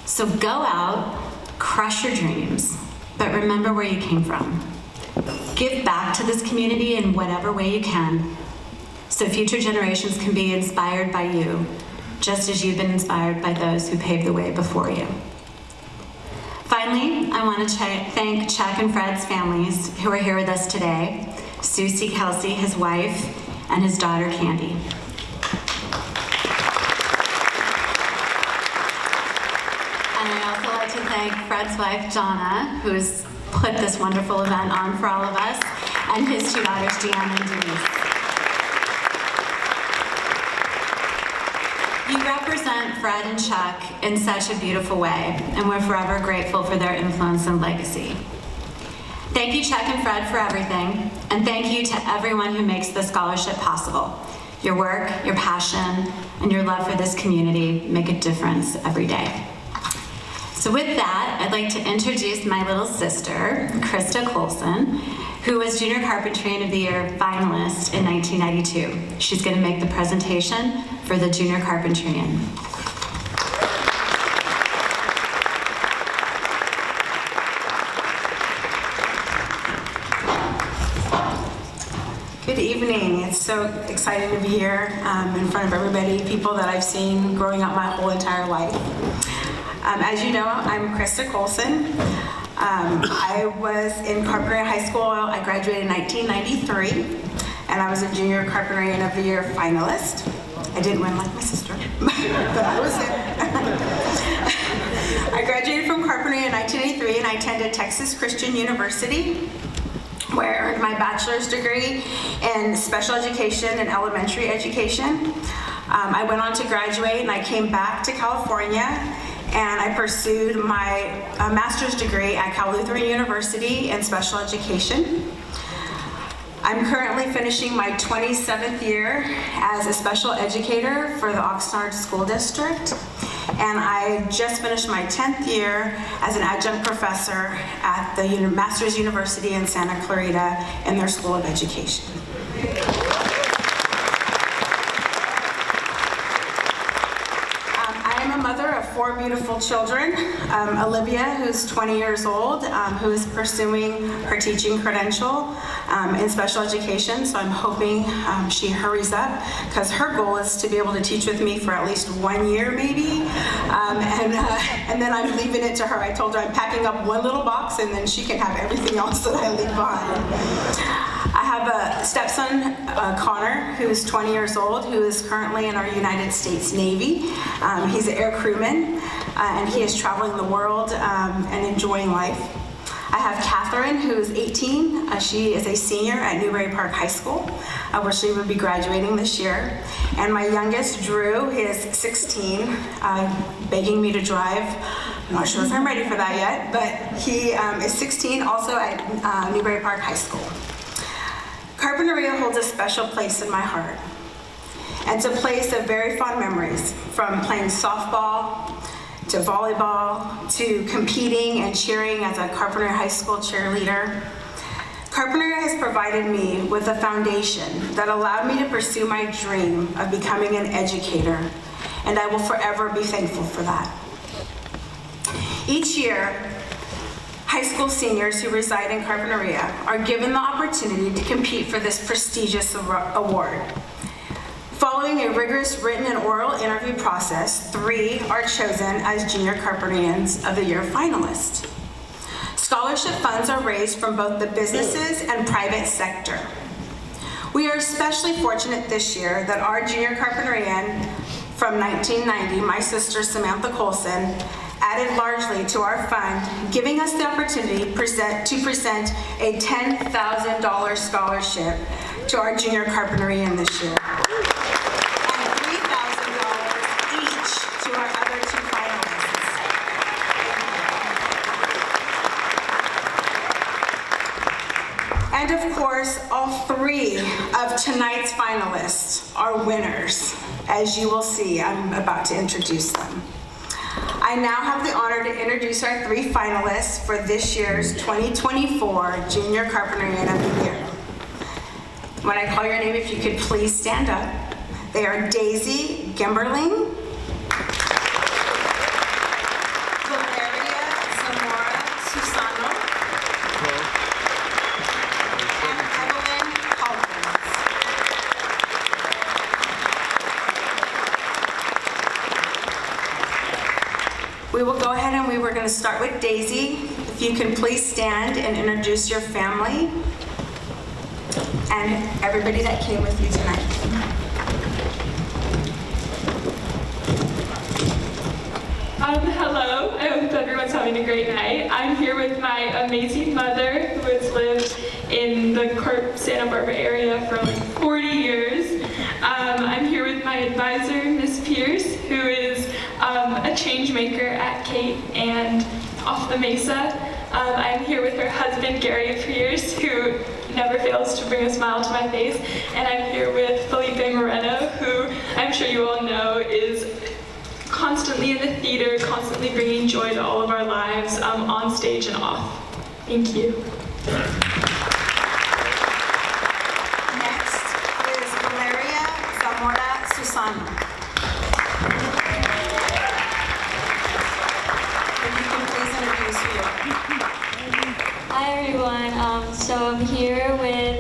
So go out, crush your dreams, but remember where you came from. Give back to this community in whatever way you can, so future generations can be inspired by you, just as you've been inspired by those who paved the way before you. Finally, I want to thank Chuck and Fred's families who are here with us today, Susie Kelsey, his wife, and his daughter Candy. And I also like to thank Fred's wife, Donna, who's put this wonderful event on for all of us, and his two daughters, Deanna and Denise. You represent Fred and Chuck in such a beautiful way, and we're forever grateful for their influence and legacy. Thank you, Chuck and Fred, for everything, and thank you to everyone who makes this scholarship possible. Your work, your passion, and your love for this community make a difference every day. So with that, I'd like to introduce my little sister, Krista Colson, who was Junior Carpinteria of the Year finalist in 1992. She's going to make the presentation for the Junior Carpinterian. Good evening. It's so exciting to be here in front of everybody, people that I've seen growing up my whole entire life. As you know, I'm Krista Colson. I was in Carpinteria High School. I graduated in 1993, and I was a Junior Carpinteria of the Year finalist. I didn't win like my sister, but I was in. I graduated from Carpinteria in 1983, and I attended Texas Christian University, where I earned my bachelor's degree in special education and elementary education. I went on to graduate, and I came back to California, and I pursued my master's degree at Cal Lutheran University in special education. I'm currently finishing my 27th year as a special educator for the Oxnard School District, and I just finished my 10th year as an adjunct professor at the Masters University in Santa Clarita in their School of Education. Mother of 4 beautiful children. Olivia, who's 20 years old, who is pursuing her teaching credential in special education, so I'm hoping she hurries up, because her goal is to be able to teach with me for at least 1 year maybe, and then I'm leaving it to her. I told her I'm packing up one little box and then she can have everything else that I leave behind. I have a stepson, Connor, who's 20 years old, who is currently in our United States Navy. He's an air crewman, and he is traveling the world and enjoying life. I have Catherine, who is 18. She is a senior at Newbury Park High School, where she will be graduating this year. And my youngest, Drew, he is 16, begging me to drive. I'm not sure if I'm ready for that yet, but he is 16, also at Newbury Park High School. Carpinteria holds a special place in my heart. And it's a place of very fond memories, from playing softball, to volleyball, to competing and cheering as a Carpinteria High School cheerleader. Carpinteria has provided me with a foundation that allowed me to pursue my dream of becoming an educator, and I will forever be thankful for that. Each year, high school seniors who reside in Carpinteria are given the opportunity to compete for this prestigious award. Following a rigorous written and oral interview process, 3 are chosen as Junior Carpinterians of the Year finalists. Scholarship funds are raised from both the businesses and private sector. We are especially fortunate this year that our Junior Carpinterian from 1990, my sister Samantha Colson, added largely to our fund, giving us the opportunity to present a $10,000 scholarship to our Junior Carpinterian this year. And of course, all 3 of tonight's finalists are winners, as you will see. I'm about to introduce them. I now have the honor to introduce our 3 finalists for this year's 2024 Junior Carpinterian of the Year. When I call your name, if you could please stand up. They are Daisy Gimberling, we will go ahead and we're going to start with Daisy. If you can please stand and introduce your family and everybody that came with you tonight. Hello, I hope everyone's having a great night. I'm here with my amazing mother who has lived in the Santa Barbara area for like 40 years. I'm here with my advisor, Miss Pierce, who is a change maker at Kate and off the Mesa. I'm here with her husband, Gary Pierce, who never fails to bring a smile to my face. And I'm here with Felipe Moreno, who I'm sure you all know is constantly in the theater, constantly bringing joy to all of our lives, on stage and off. Thank you. Next is Valeria Zamora Susano. If you can please introduce who you are. Hi everyone, so I'm here with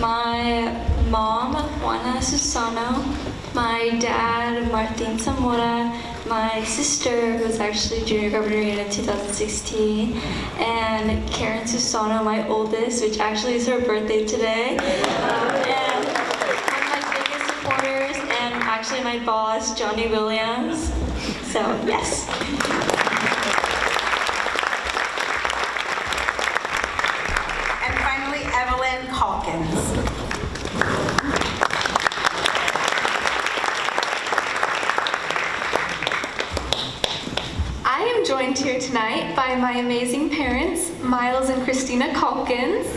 my mom, Juana Susano, my dad, Martin Zamora, my sister, who's actually Junior Carpinteria in 2016, and Karen Susano, my oldest, which actually is her birthday today, and one of my biggest supporters, and actually my boss, Johnny Williams, so yes. And finally, Evelyn Calkins. I am joined here tonight by my amazing parents, Miles and Christina Calkins,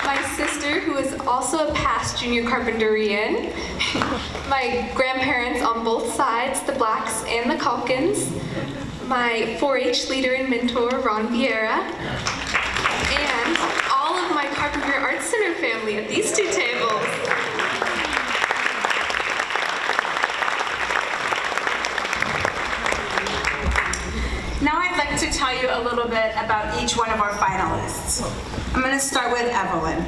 my sister, who is also a past Junior Carpinterian, my grandparents on both sides, the Blacks and the Calkins, my 4-H leader and mentor, Ron Vieira, and all of my Carpinteria Arts Center family at these 2 tables. Now I'd like to tell you a little bit about each one of our finalists. I'm going to start with Evelyn.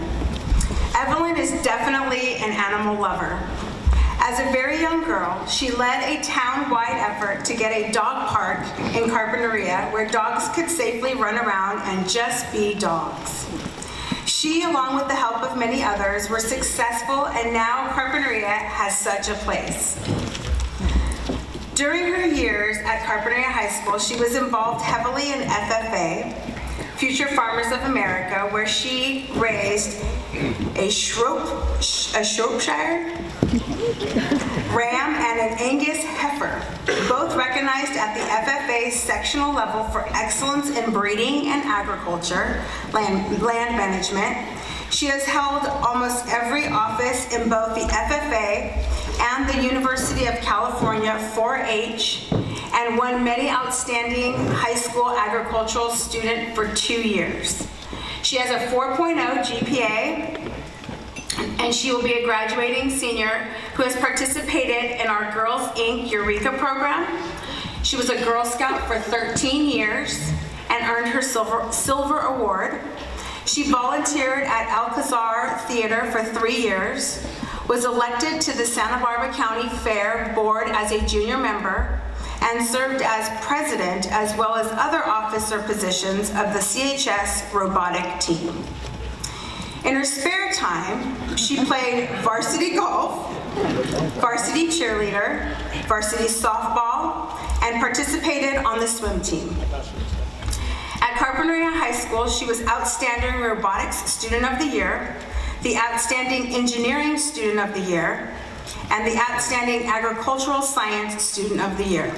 Evelyn is definitely an animal lover. As a very young girl, she led a town-wide effort to get a dog park in Carpinteria where dogs could safely run around and just be dogs. She, along with the help of many others, were successful, and now Carpinteria has such a place. During her years at Carpinteria High School, she was involved heavily in FFA, Future Farmers of America, where she raised a Shropshire ram and an Angus heifer, both recognized at the FFA sectional level for excellence in breeding and agriculture, land management. She has held almost every office in both the FFA and the University of California 4-H, and won many outstanding high school agricultural student for 2 years. She has a 4.0 GPA, and she will be a graduating senior who has participated in our Girls Inc. Eureka program. She was a Girl Scout for 13 years and earned her silver award. She volunteered at Alcazar Theater for 3 years, was elected to the Santa Barbara County Fair Board as a junior member, and served as president as well as other officer positions of the CHS robotic team. In her spare time, she played varsity golf, varsity cheerleader, varsity softball, and participated on the swim team. At Carpinteria High School, she was Outstanding Robotics Student of the Year, the Outstanding Engineering Student of the Year, and the Outstanding Agricultural Science Student of the Year.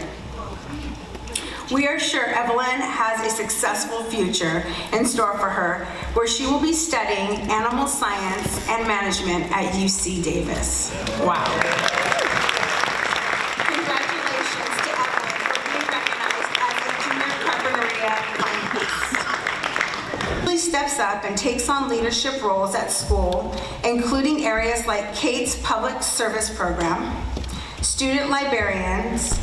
We are sure Evelyn has a successful future in store for her, where she will be studying animal science and management at UC Davis. Wow. Congratulations to Evelyn for being recognized as a Junior Carpinteria finalist. She steps up and takes on leadership roles at school, including areas like Kate's Public Service Program, Student Librarians,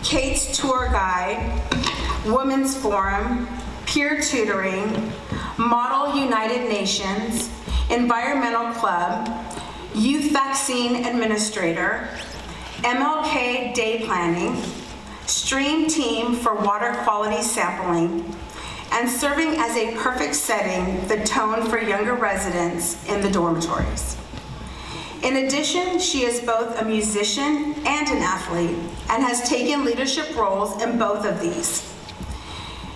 Kate's Tour Guide, Women's Forum, Peer Tutoring, Model United Nations, Environmental Club, Youth Vaccine Administrator, MLK Day Planning, Stream Team for Water Quality Sampling, and serving as a perfect setting the tone for younger residents in the dormitories. In addition, she is both a musician and an athlete and has taken leadership roles in both of these.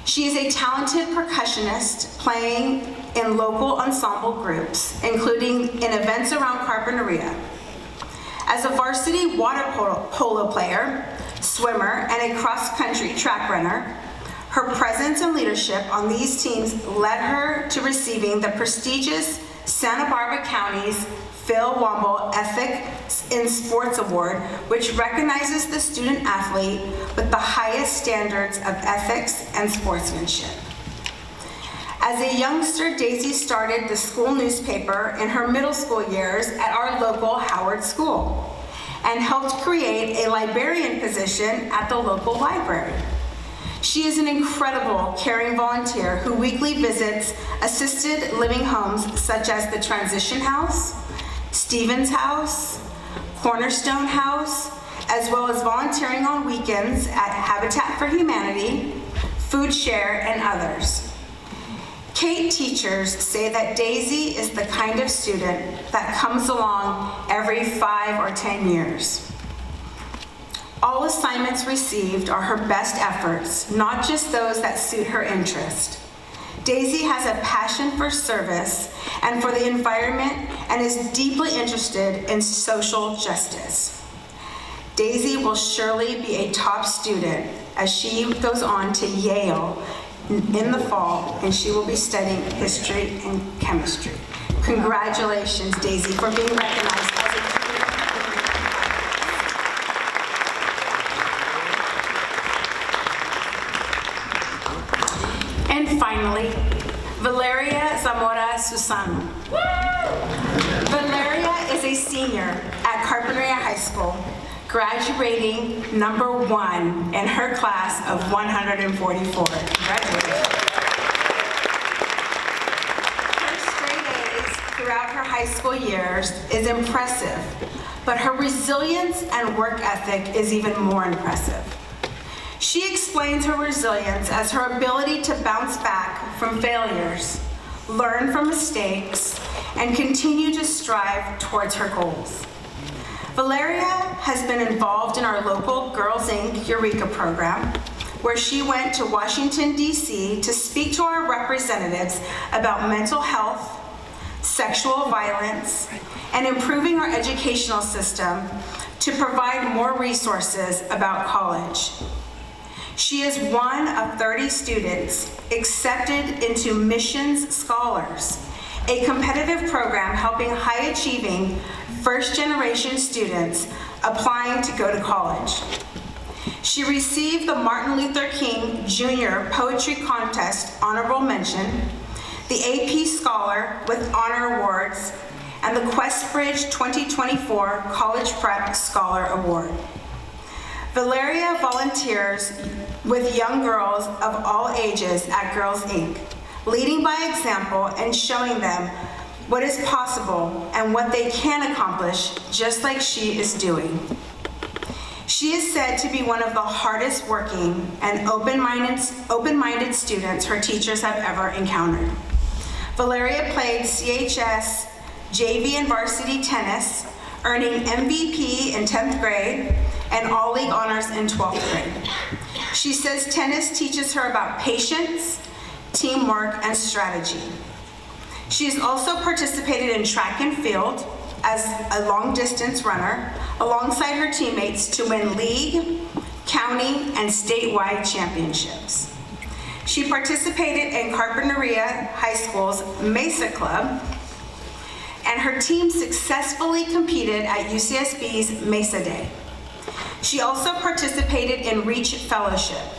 She is a talented percussionist playing in local ensemble groups, including in events around Carpinteria. As a varsity water polo player, swimmer, and a cross-country track runner, her presence and leadership on these teams led her to receiving the prestigious Santa Barbara County's Phil Womble Ethics in Sports Award, which recognizes the student athlete with the highest standards of ethics and sportsmanship. As a youngster, Daisy started the school newspaper in her middle school years at our local Howard School and helped create a librarian position at the local library. She is an incredible caring volunteer who weekly visits assisted living homes such as the Transition House, Stevens House, Cornerstone House, as well as volunteering on weekends at Habitat for Humanity, Food Share, and others. Kate teachers say that Daisy is the kind of student that comes along every 5 or 10 years. All assignments received are her best efforts, not just those that suit her interest. Daisy has a passion for service and for the environment and is deeply interested in social justice. Daisy will surely be a top student as she goes on to Yale in the fall, and she will be studying history and chemistry. Congratulations, Daisy, for being recognized as a And finally, Valeria Zamora Susano. Valeria is a senior at Carpinteria High School, graduating #1 in her class of 144. Congratulations. Her straight A's throughout her high school years is impressive, but her resilience and work ethic is even more impressive. She explains her resilience as her ability to bounce back from failures, learn from mistakes, and continue to strive towards her goals. Valeria has been involved in our local Girls Inc. Eureka program, where she went to Washington, D.C. to speak to our representatives about mental health, sexual violence, and improving our educational system to provide more resources about college. She is one of 30 students accepted into Missions Scholars, a competitive program helping high-achieving first-generation students applying to go to college. She received the Martin Luther King Jr. Poetry Contest Honorable Mention, the AP Scholar with Honor Awards, and the Questbridge 2024 College Prep Scholar Award. Valeria volunteers with young girls of all ages at Girls Inc., leading by example and showing them what is possible and what they can accomplish, just like she is doing. She is said to be one of the hardest working and open-minded students her teachers have ever encountered. Valeria played CHS, JV and varsity tennis, earning MVP in 10th grade and all-league honors in 12th grade. She says tennis teaches her about patience, teamwork, and strategy. She has also participated in track and field as a long-distance runner alongside her teammates to win league, county, and statewide championships. She participated in Carpinteria High School's Mesa Club, and her team successfully competed at UCSB's Mesa Day. She also participated in Reach Fellowship.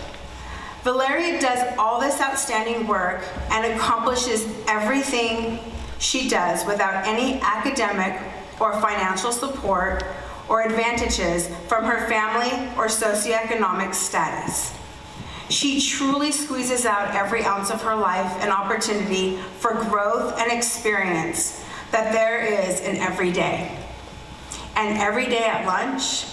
Valeria does all this outstanding work and accomplishes everything she does without any academic or financial support or advantages from her family or socioeconomic status. She truly squeezes out every ounce of her life and opportunity for growth and experience that there is in every day. And every day at lunch,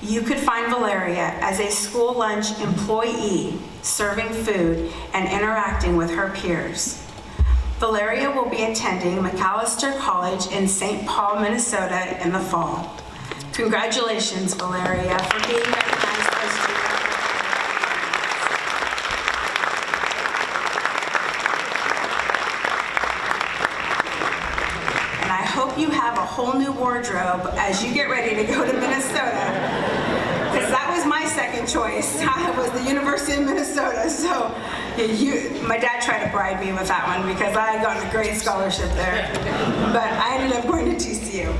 you could find Valeria as a school lunch employee serving food and interacting with her peers. Valeria will be attending Macalester College in St. Paul, Minnesota in the fall. Congratulations, Valeria, for being recognized as junior. And I hope you have a whole new wardrobe as you get ready to go to Minnesota, because that was my second choice. I was the University of Minnesota, so my dad tried to bribe me with that one because I had gotten a great scholarship there, but I ended up going to TCU.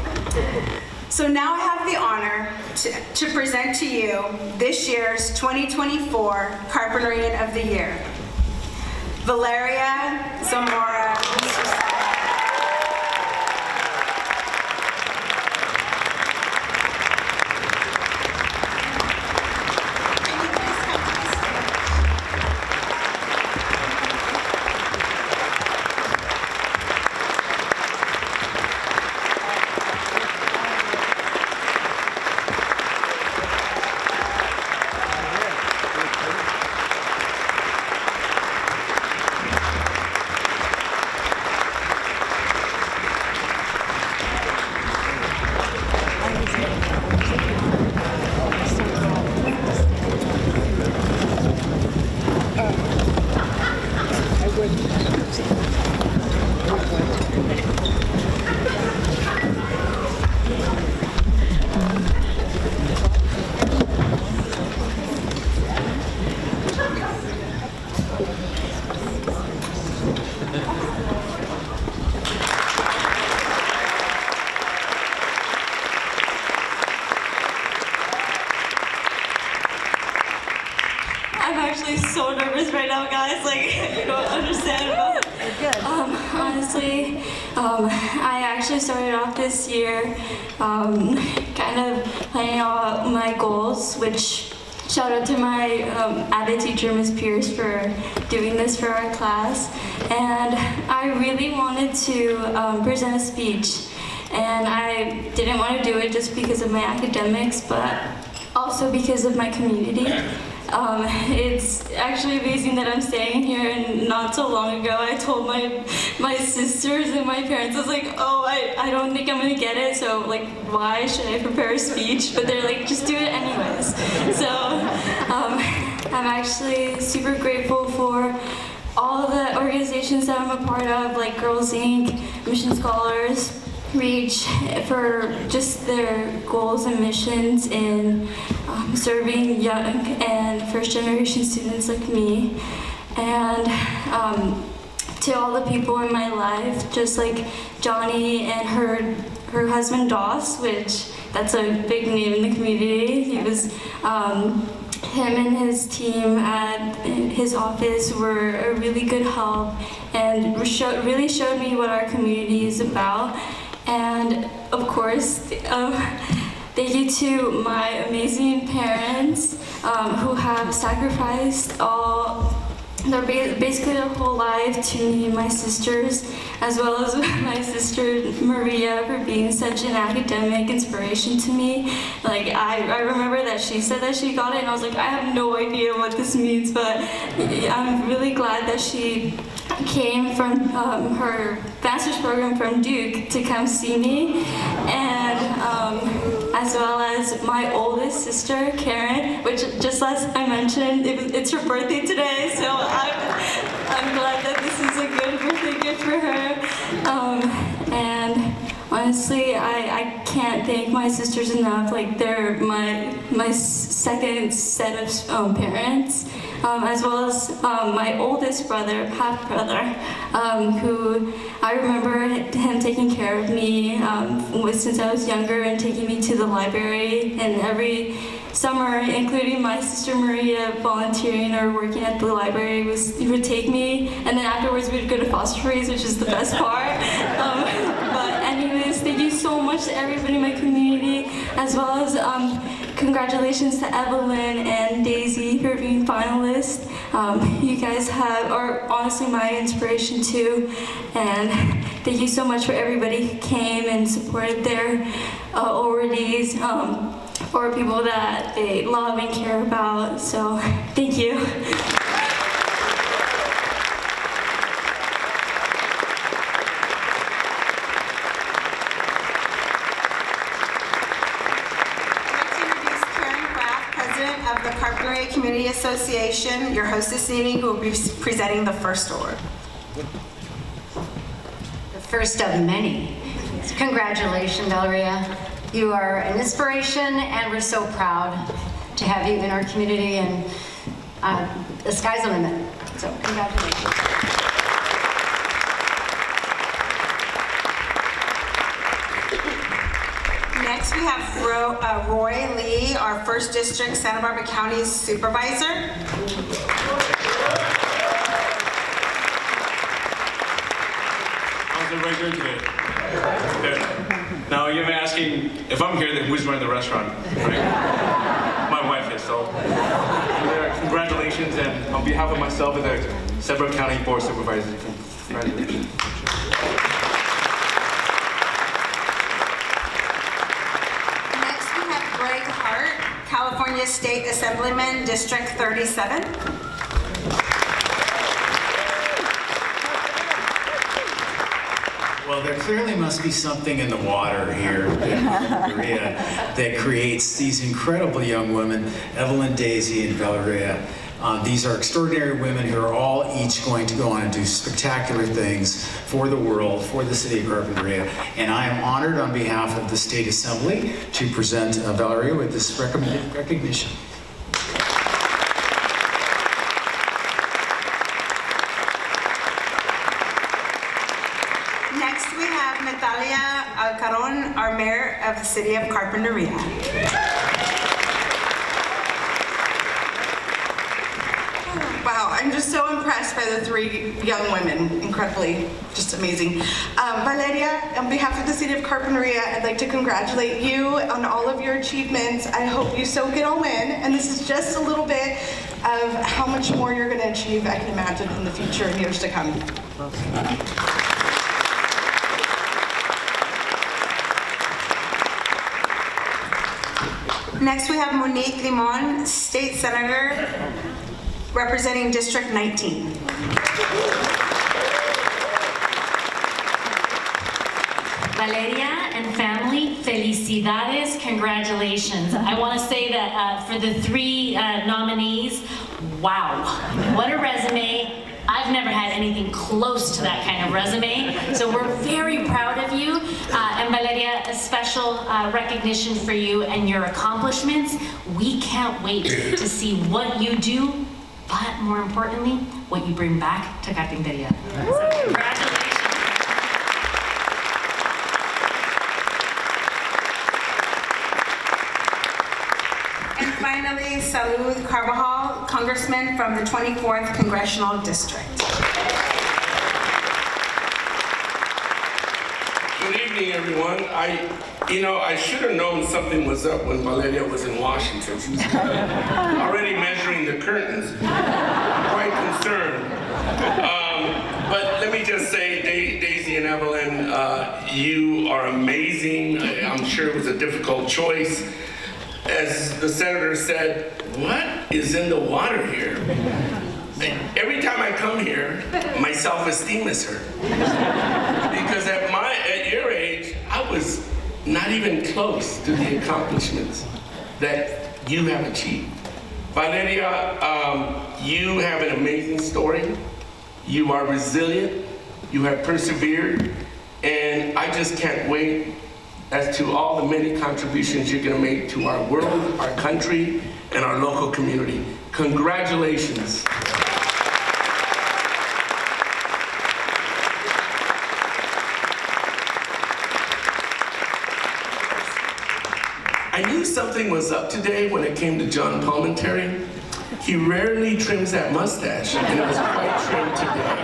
So now I have the honor to present to you this year's 2024 Carpinterian of the Year, Valeria Zamora. I'm actually so nervous right now, guys. Like, you don't understand. But, honestly, I actually started off this year kind of planning out my goals, which shout out to my ABIT teacher, Ms. Pierce, for doing this for our class. And I really wanted to present a speech. And I didn't want to do it just because of my academics, but also because of my community. It's actually amazing that I'm staying here, and not so long ago I told my sisters and my parents, I was like, oh, I don't think I'm gonna get it, so like, why should I prepare a speech? But they're like, just do it anyways. So I'm actually super grateful for all of the organizations that I'm a part of, like Girls Inc., Mission Scholars, Reach, for just their goals and missions in serving young and first-generation students like me. And to all the people in my life, just like Johnny and her husband Doss, which that's a big name in the community. He was him and his team at his office were a really good help and really showed me what our community is about. And of course, thank you to my amazing parents who have sacrificed basically their whole life to me and my sisters, as well as my sister Maria for being such an academic inspiration to me. Like I remember that she said that she got it, and I was like, I have no idea what this means, but I'm really glad that she came from her master's program from Duke to come see me, and as well as my oldest sister, Karen, which just as I mentioned, it's her birthday today, so I'm glad that this is a good birthday gift for her. And honestly, I can't thank my sisters enough. Like, they're my second set of parents, as well as my oldest brother, half brother, who I remember him taking care of me since I was younger and taking me to the library, and every summer, including my sister Maria volunteering or working at the library, he would take me, and then afterwards we'd go to foster freeze, which is the best part. But anyways, thank you so much to everybody in my community, as well as congratulations to Evelyn and Daisy for being finalists. You guys are honestly my inspiration too, and thank you so much for everybody who came and supported their awardees, or people that they love and care about. So thank you. Of the Carpinteria Community Association, your hostess this evening, who will be presenting the first award. The first of many. Congratulations, Valeria. You are an inspiration, and we're so proud to have you in our community, and the sky's the limit. So congratulations. Next, we have Roy Lee, our 1st District Santa Barbara County Supervisor. How's everybody doing today? Good. Now, you're asking, if I'm here, then who's running the restaurant, right? My wife is, so congratulations, and on behalf of myself and the Santa Barbara County Board of Supervisors, congratulations. California State Assemblyman, District 37. Well, there clearly must be something in the water here in Carpinteria that creates these incredible young women, Evelyn, Daisy, and Valeria. These are extraordinary women who are all each going to go on and do spectacular things for the world, for the city of Carpinteria. And I am honored on behalf of the State Assembly to present Valeria with this recognition. Next, we have Natalia Alcaron, our mayor of the city of Carpinteria. Wow, I'm just so impressed by the 3 young women. Incredibly, just amazing. Valeria, on behalf of the city of Carpinteria, I'd like to congratulate you on all of your achievements. I hope you soak it all in, and this is just a little bit of how much more you're going to achieve, I can imagine, in the future and years to come. Next, we have Monique Limon, State Senator, representing District 19. Valeria and family, felicidades, congratulations. I want to say that for the 3 nominees, wow, what a resume. I've never had anything close to that kind of resume, so we're very proud of you. And Valeria, a special recognition for you and your accomplishments. We can't wait to see what you do, but more importantly, what you bring back to Carpinteria. So congratulations. And finally, Salud Carvajal, Congressman from the 24th Congressional District. Good evening, everyone. I should have known something was up when Valeria was in Washington. She was already measuring the curtains. Quite concerned. But let me just say, Daisy and Evelyn, you are amazing. I'm sure it was a difficult choice. As the senator said, what is in the water here? Every time I come here, my self-esteem is hurt. Because at your age, I was not even close to the accomplishments that you have achieved. Valeria, you have an amazing story. You are resilient. You have persevered. And I just can't wait as to all the many contributions you're going to make to our world, our country, and our local community. Congratulations. I knew something was up today when it came to John Palmentary. He rarely trims that mustache, and it was quite trimmed today.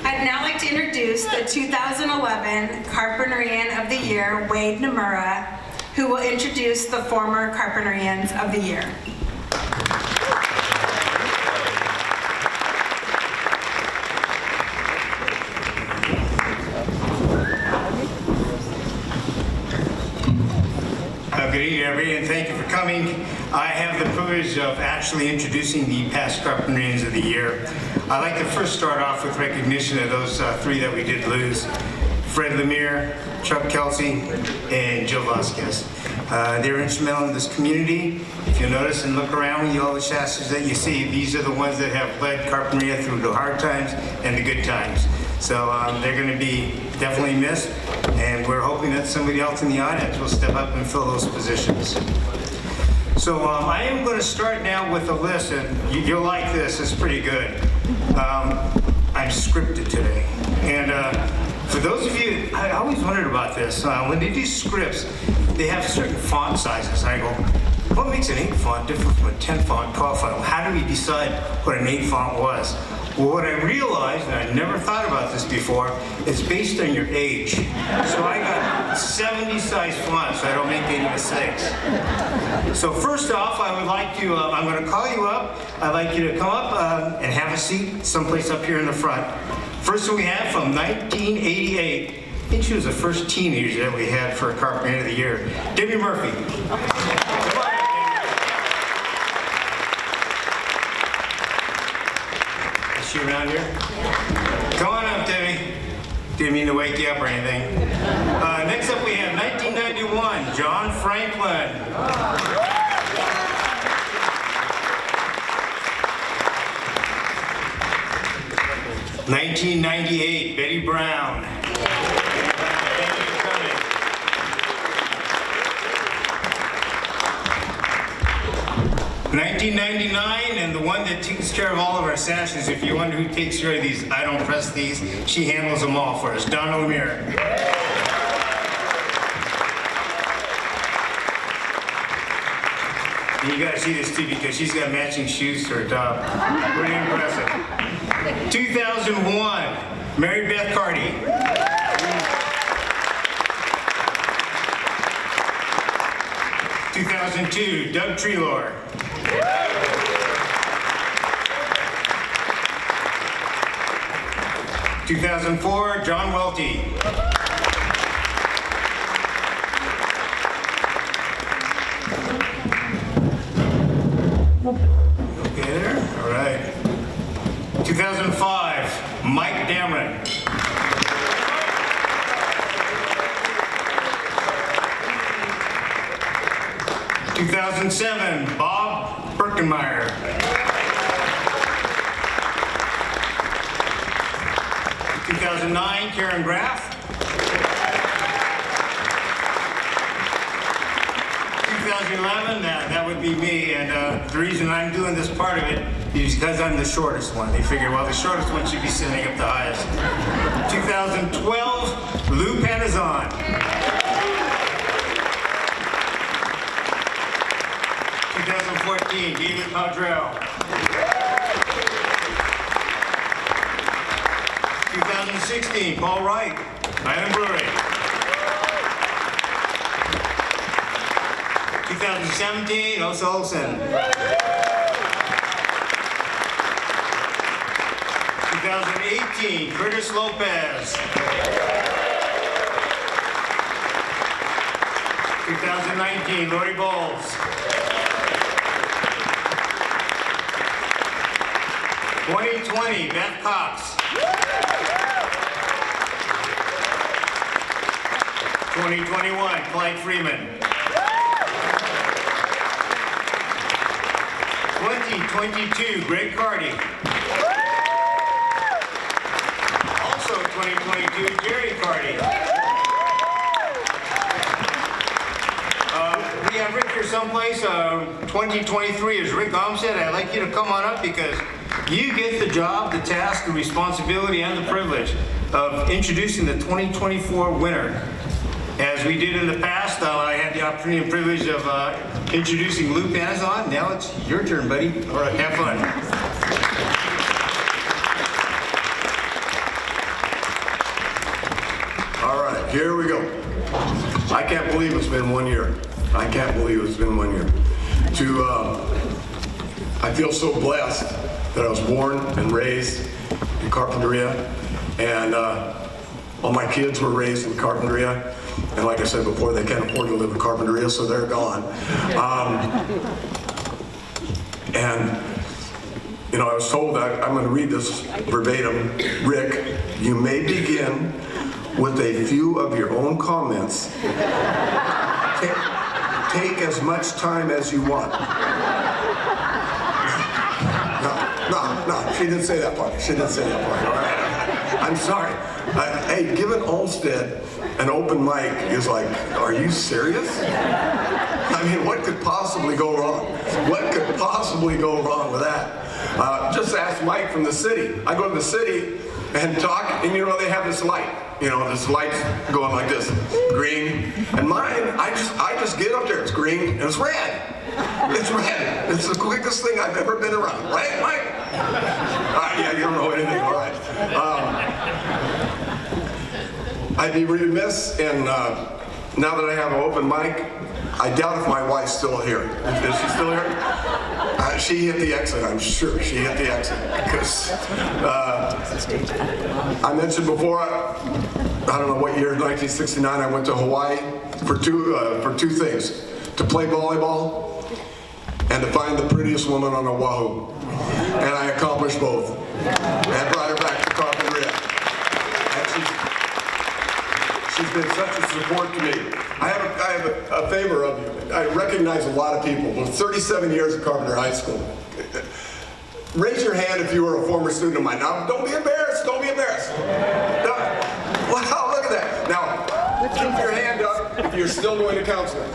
I'd now like to introduce the 2011 Carpinterian of the Year, Wade Nomura, who will introduce the former Carpinterians of the Year. Good evening, everybody, and thank you for coming. I have the privilege of actually introducing the past Carpinterians of the Year. I'd like to first start off with recognition of those 3 that we did lose. Fred Lemire, Chuck Kelsey, and Jill Vasquez. They're instrumental in this community. If you notice and look around, all the chassis that you see, these are the ones that have led Carpinteria through the hard times and the good times. So they're going to be definitely missed, and we're hoping that somebody else in the audience will step up and fill those positions. So I am going to start now with a list, and you'll like this, it's pretty good. I'm scripted today. And for those of you, I always wondered about this. When they do scripts, they have certain font sizes. I go, what makes an 8 font different from a 10 font, 12 font? How do we decide what an 8 font was? Well, what I realized, and I never thought about this before, is based on your age. So I got 70 size fonts, so I don't make any mistakes. So first off, I would like to, I'm going to call you up. I'd like you to come up and have a seat someplace up here in the front. First one we have from 1988. I think she was the first teenager that we had for Carpinteria of the Year. Debbie Murphy. Is she around here? Come on up, Debbie. Didn't mean to wake you up or anything. Next up we have 1991, John Franklin. 1998, Betty Brown. 1999, and the one that takes care of all of our sashes. If you wonder who takes care of these, I don't press these. She handles them all for us. Donna Lemire. And you gotta see this too, because she's got matching shoes to her top. Pretty impressive. 2001, Mary Beth Carty. 2002, Doug Treelor. 2004, John Welty. Okay there? All right. 2005, Mike Dameron. 2007, Bob Birkenmeyer. 2009, Karen Graff. 2011, that would be me, and the reason I'm doing this part of it is because I'm the shortest one. They figured, well, the shortest one should be sitting up the highest. 2012, Lou Panazon. 2014, David Padrell. 2016, Paul Wright, Island Brewery. 2017, Osa Olsen. 2018, Curtis Lopez. 2019, Lori Bowles. 2020, Beth Cox. 2021, Clyde Freeman. 2022, Greg Carty. Also 2022, Jerry Carty. We have Rick here someplace. 2023 is Rick Omstead. I'd like you to come on up because you get the job, the task, the responsibility, and the privilege of introducing the 2024 winner. As we did in the past, I had the opportunity and privilege of introducing Lou Panazon. Now it's your turn, buddy. All right, have fun. All right, here we go. I can't believe it's been 1 year. I can't believe it's been 1 year. I feel so blessed that I was born and raised in Carpinteria, and all my kids were raised in Carpinteria. And like I said before, they can't afford to live in Carpinteria, so they're gone. And, you know, I was told I'm going to read this verbatim. Rick, you may begin with a few of your own comments. Take as much time as you want. No, she didn't say that part. She didn't say that part, all right? I'm sorry. Hey, giving Olmsted an open mic is like, are you serious? I mean, what could possibly go wrong? What could possibly go wrong with that? Just ask Mike from the city. I go to the city and talk, and you know, they have this light. You know, this light's going like this, green. And mine, I just get up there, it's green, and it's red. It's red. It's the quickest thing I've ever been around. Right, Mike? Yeah, you don't know anything, all right. I'd be remiss, and now that I have an open mic, I doubt if my wife's still here. Is she still here? She hit the exit, I'm sure. She hit the exit. Because I mentioned before, I don't know what year, 1969, I went to Hawaii for two things. To play volleyball and to find the prettiest woman on Oahu. And I accomplished both. And brought her back to Carpinteria. She's been such a support to me. I have a favor of you. I recognize a lot of people. With 37 years at Carpinteria High School. Raise your hand if you were a former student of mine. Now, don't be embarrassed. Don't be embarrassed. No. Wow, look at that. Now, keep your hand up if you're still going to counseling.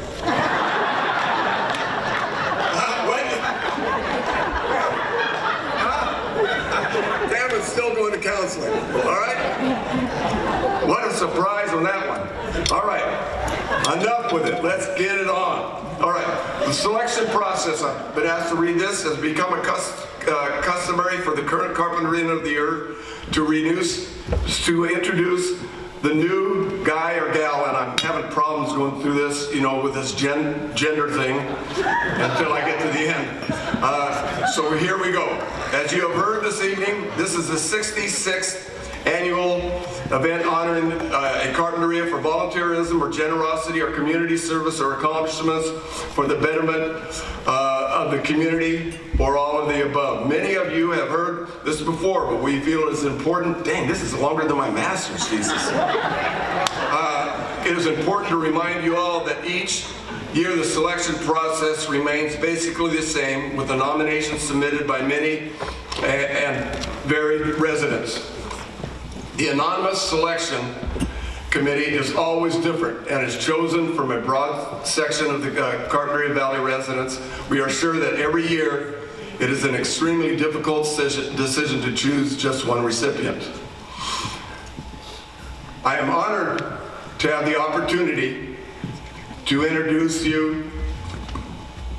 Damon's still going to counseling. All right? What a surprise on that one. All right. Enough with it. Let's get it on. All right. The selection process, I've been asked to read this, has become a customary for the current Carpinterian of the Year to introduce the new guy or gal, and I'm having problems going through this, you know, with this gender thing until I get to the end. So here we go. As you have heard this evening, this is the 66th annual event honoring a Carpinteria for volunteerism or generosity or community service or accomplishments for the betterment of the community or all of the above. Many of you have heard this before, but we feel it's important. Dang, this is longer than my master's thesis. It is important to remind you all that each year the selection process remains basically the same, with the nominations submitted by many and varied residents. The anonymous selection committee is always different and is chosen from a broad section of the Carpinteria Valley residents. We are sure that every year it is an extremely difficult decision to choose just one recipient. I am honored to have the opportunity to introduce you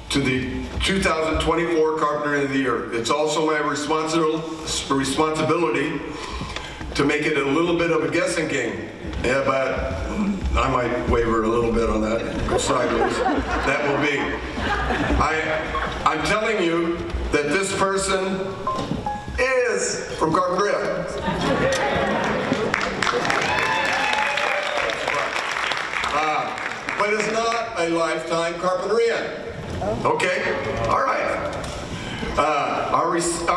to the 2024 Carpinteria of the Year. It's also my responsibility to make it a little bit of a guessing game. Yeah, but I might waver a little bit on that, go sideways. That will be. I'm telling you that this person is from Carpinteria. But it's not a lifetime Carpinterian. Okay, all right. Our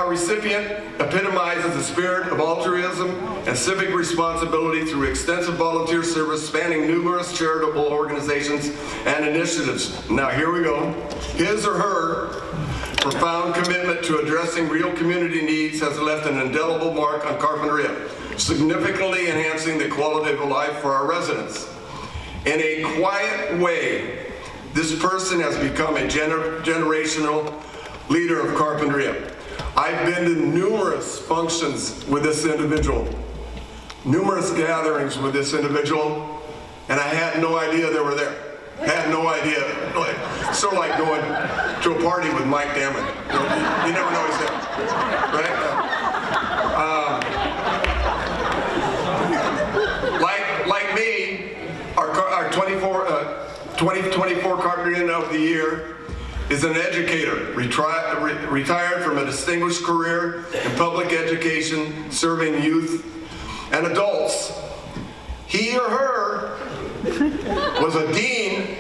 recipient epitomizes the spirit of altruism and civic responsibility through extensive volunteer service spanning numerous charitable organizations and initiatives. Now here we go. His or her profound commitment to addressing real community needs has left an indelible mark on Carpinteria, significantly enhancing the quality of life for our residents. In a quiet way, this person has become a generational leader of Carpinteria. I've been to numerous functions with this individual, numerous gatherings with this individual, and I had no idea they were there. Had no idea. Like, sort of like going to a party with Mike Damon. You never know he's there, right? Like me, our 2024 Carpinterian of the Year is an educator, retired from a distinguished career in public education, serving youth and adults. He or her was a dean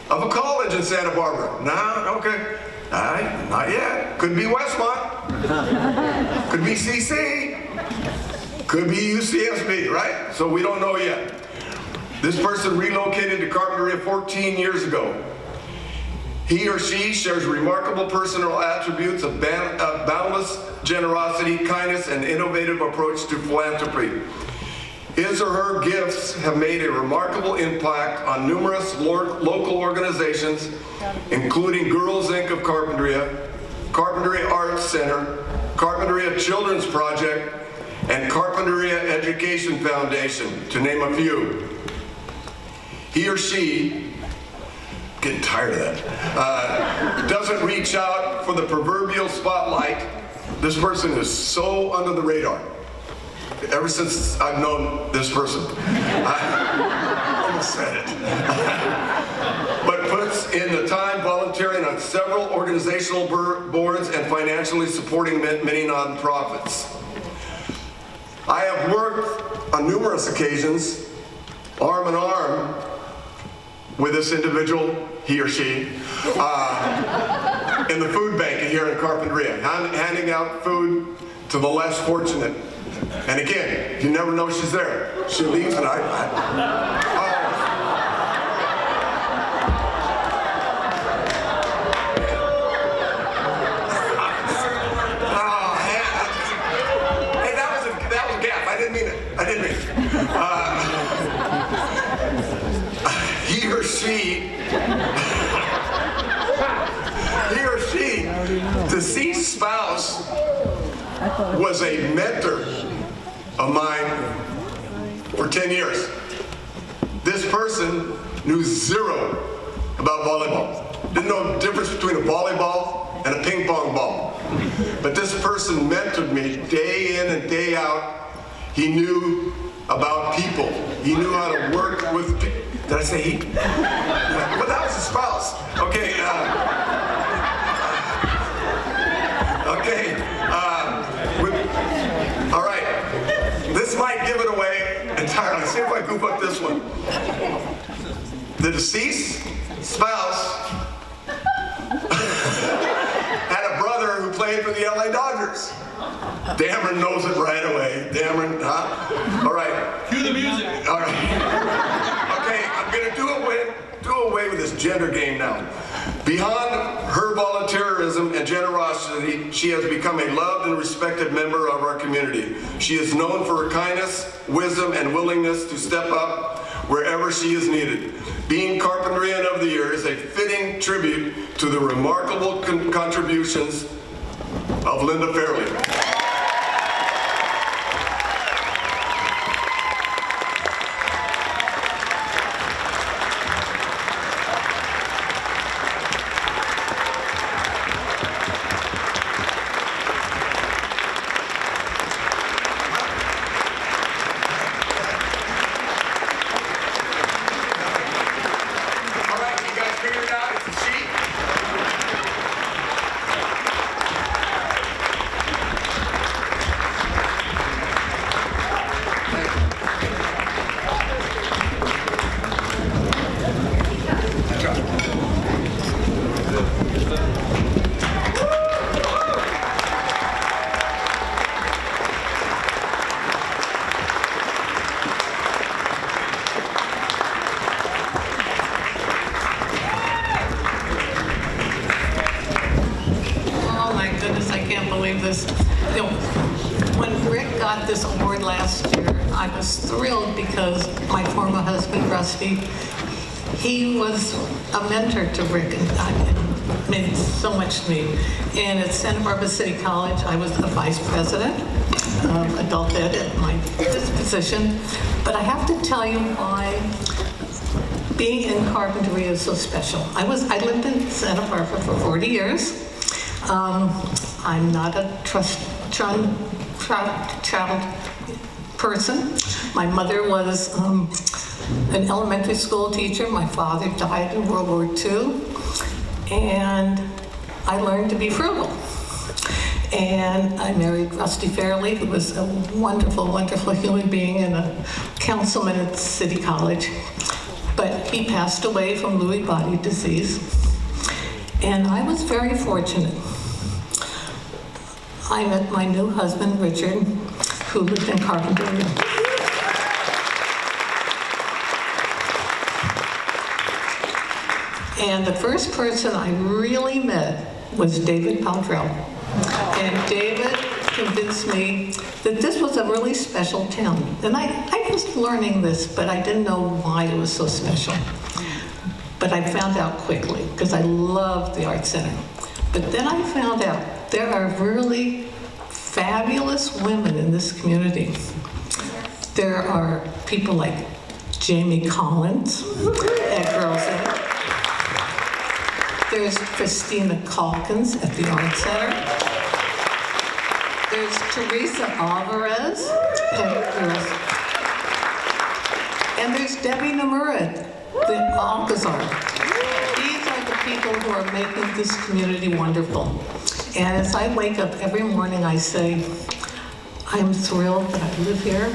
of a college in Santa Barbara. Nah, okay. Not yet. Could be Westmont. Could be CC. Could be UCSB, right? So we don't know yet. This person relocated to Carpinteria 14 years ago. He or she shares remarkable personal attributes of boundless generosity, kindness, and innovative approach to philanthropy. His or her gifts have made a remarkable impact on numerous local organizations, including Girls Inc. of Carpinteria, Carpinteria Arts Center, Carpinteria Children's Project, and Carpinteria Education Foundation, to name a few. He or she, getting tired of that, doesn't reach out for the proverbial spotlight. This person is so under the radar. Ever since I've known this person, I almost said it. But puts in the time volunteering on several organizational boards and financially supporting many nonprofits. I have worked on numerous occasions, arm in arm with this individual, he or she, in the food bank here in Carpinteria, handing out food to the less fortunate. And again, you never know she's there. She leaves and hey, that was a gaffe. I didn't mean it. He or she, deceased spouse, was a mentor of mine for 10 years. This person knew zero about volleyball. Didn't know the difference between a volleyball and a ping pong ball. But this person mentored me day in and day out. He knew about people. He knew how to work with people. Did I say he? Well, that was his spouse. Okay. All right. This might give it away entirely. See if I goof up this one. The deceased spouse had a brother who played for the LA Dodgers. Dameron knows it right away. Dameron, huh? All right. Cue the music. All right. Okay, I'm going to do away with this gender game now. Beyond her volunteerism and generosity, she has become a loved and respected member of our community. She is known for her kindness, wisdom, and willingness to step up wherever she is needed. Being Carpinterian of the Year is a fitting tribute to the remarkable contributions of Linda Fairley. This award last year, I was thrilled because my former husband, Rusty, he was a mentor to Rick and meant so much to me. And at Santa Barbara City College, I was the vice president of adult ed at my position. But I have to tell you why being in Carpinteria is so special. I lived in Santa Barbara for 40 years. I'm not a child person. My mother was an elementary school teacher. My father died in World War II. And I learned to be frugal. And I married Rusty Fairley, who was a wonderful, wonderful human being and a councilman at City College. But he passed away from Lewy body disease. And I was very fortunate. I met my new husband, Richard, who lived in Carpinteria. And the first person I really met was David Paltrow. And David convinced me that this was a really special town. And I was learning this, but I didn't know why it was so special. But I found out quickly, because I loved the Art Center. But then I found out there are really fabulous women in this community. There are people like Jamie Collins at Girls Ed. There's Christina Calkins at the Art Center. There's Teresa Alvarez at Girls. And there's Debbie Nomura at the Alcazar. These are the people who are making this community wonderful. And as I wake up every morning, I say, I'm thrilled that I live here,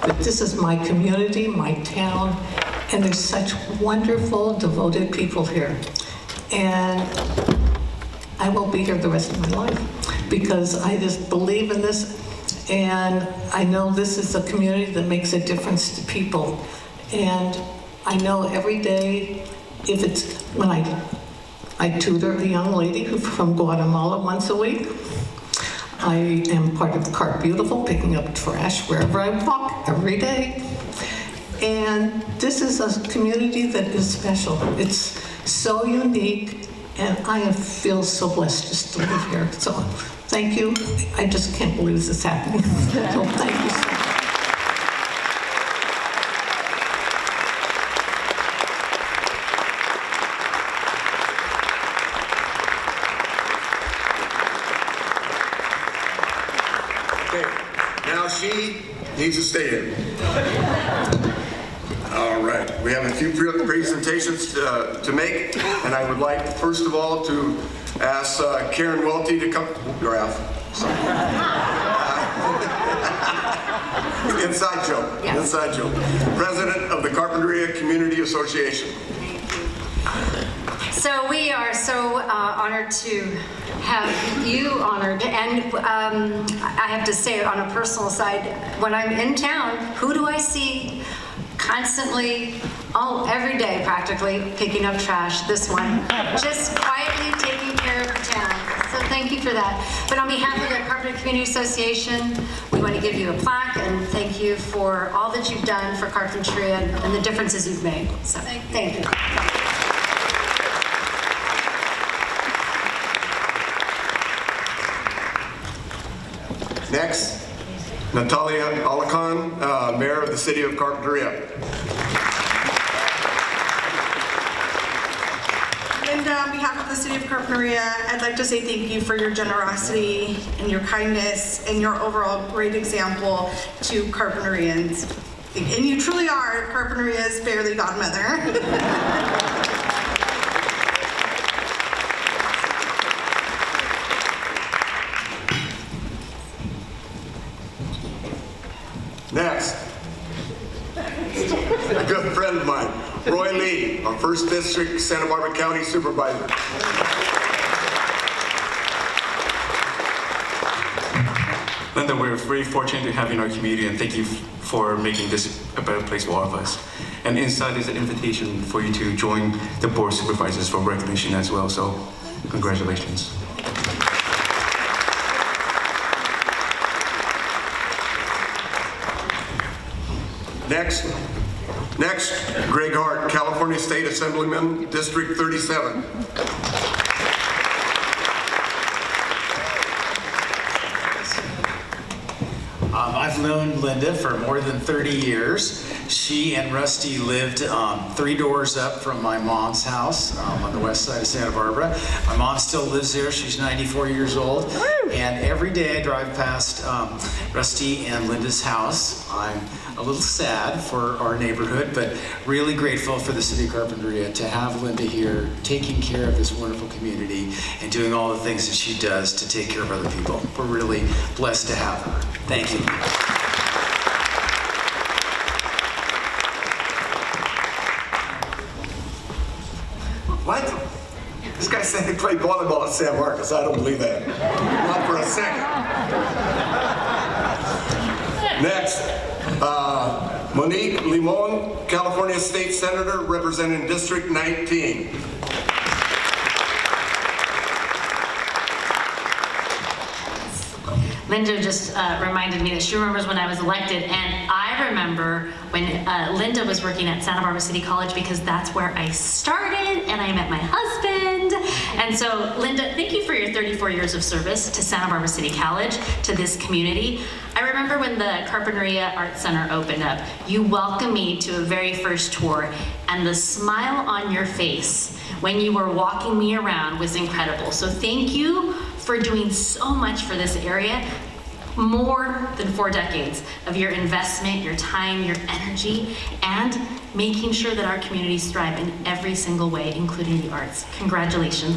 that this is my community, my town, and there's such wonderful, devoted people here. And I will be here the rest of my life because I just believe in this, and I know this is a community that makes a difference to people. And I know every day, if it's when I tutor a young lady from Guatemala once a week. I am part of Carp Beautiful, picking up trash wherever I walk every day. And this is a community that is special. It's so unique, and I feel so blessed just to live here. So thank you. I just can't believe this is happening. So thank you so much. She needs to stay in. All right, we have a few presentations to make, and I would like, first of all, to ask Karen Welty to come. You're out. Inside joke. Yes. Inside joke. President of the Carpinteria Community Association. So we are so honored to have you honored, and I have to say on a personal side, when I'm in town, who do I see constantly, every day practically, picking up trash? This one, just quietly taking care of the town. So thank you for that. But on behalf of the Carpinteria Community Association, we want to give you a plaque and thank you for all that you've done for Carpinteria and the differences you've made. So thank you. Next, Natalia Alakan, Mayor of the City of Carpinteria. Linda, on behalf of the City of Carpinteria, I'd like to say thank you for your generosity and your kindness and your overall great example to Carpinterians. And you truly are Carpinteria's fairy godmother. Next, a good friend of mine, Roy Lee, our 1st District Santa Barbara County Supervisor. Linda, we're very fortunate to have you in our community, and thank you for making this a better place for all of us. And inside is an invitation for you to join the Board of Supervisors for recognition as well, so congratulations. Next, Greg Hart, California State Assemblyman, District 37. I've known Linda for more than 30 years. She and Rusty lived 3 doors up from my mom's house on the west side of Santa Barbara. My mom still lives there. She's 94 years old. And every day I drive past Rusty and Linda's house. I'm a little sad for our neighborhood, but really grateful for the City of Carpinteria to have Linda here taking care of this wonderful community and doing all the things that she does to take care of other people. We're really blessed to have her. Thank you. What? This guy said he played volleyball at San Marcos. I don't believe that. Not for a second. Next, Monique Limon, California State Senator, representing District 19. Linda just reminded me that she remembers when I was elected, and I remember when Linda was working at Santa Barbara City College, because that's where I started and I met my husband. And so Linda, thank you for your 34 years of service to Santa Barbara City College, to this community. I remember when the Carpinteria Art Center opened up, you welcomed me to a very first tour, and the smile on your face when you were walking me around was incredible. So thank you for doing so much for this area. More than 4 decades of your investment, your time, your energy, and making sure that our communities thrive in every single way, including the arts. Congratulations.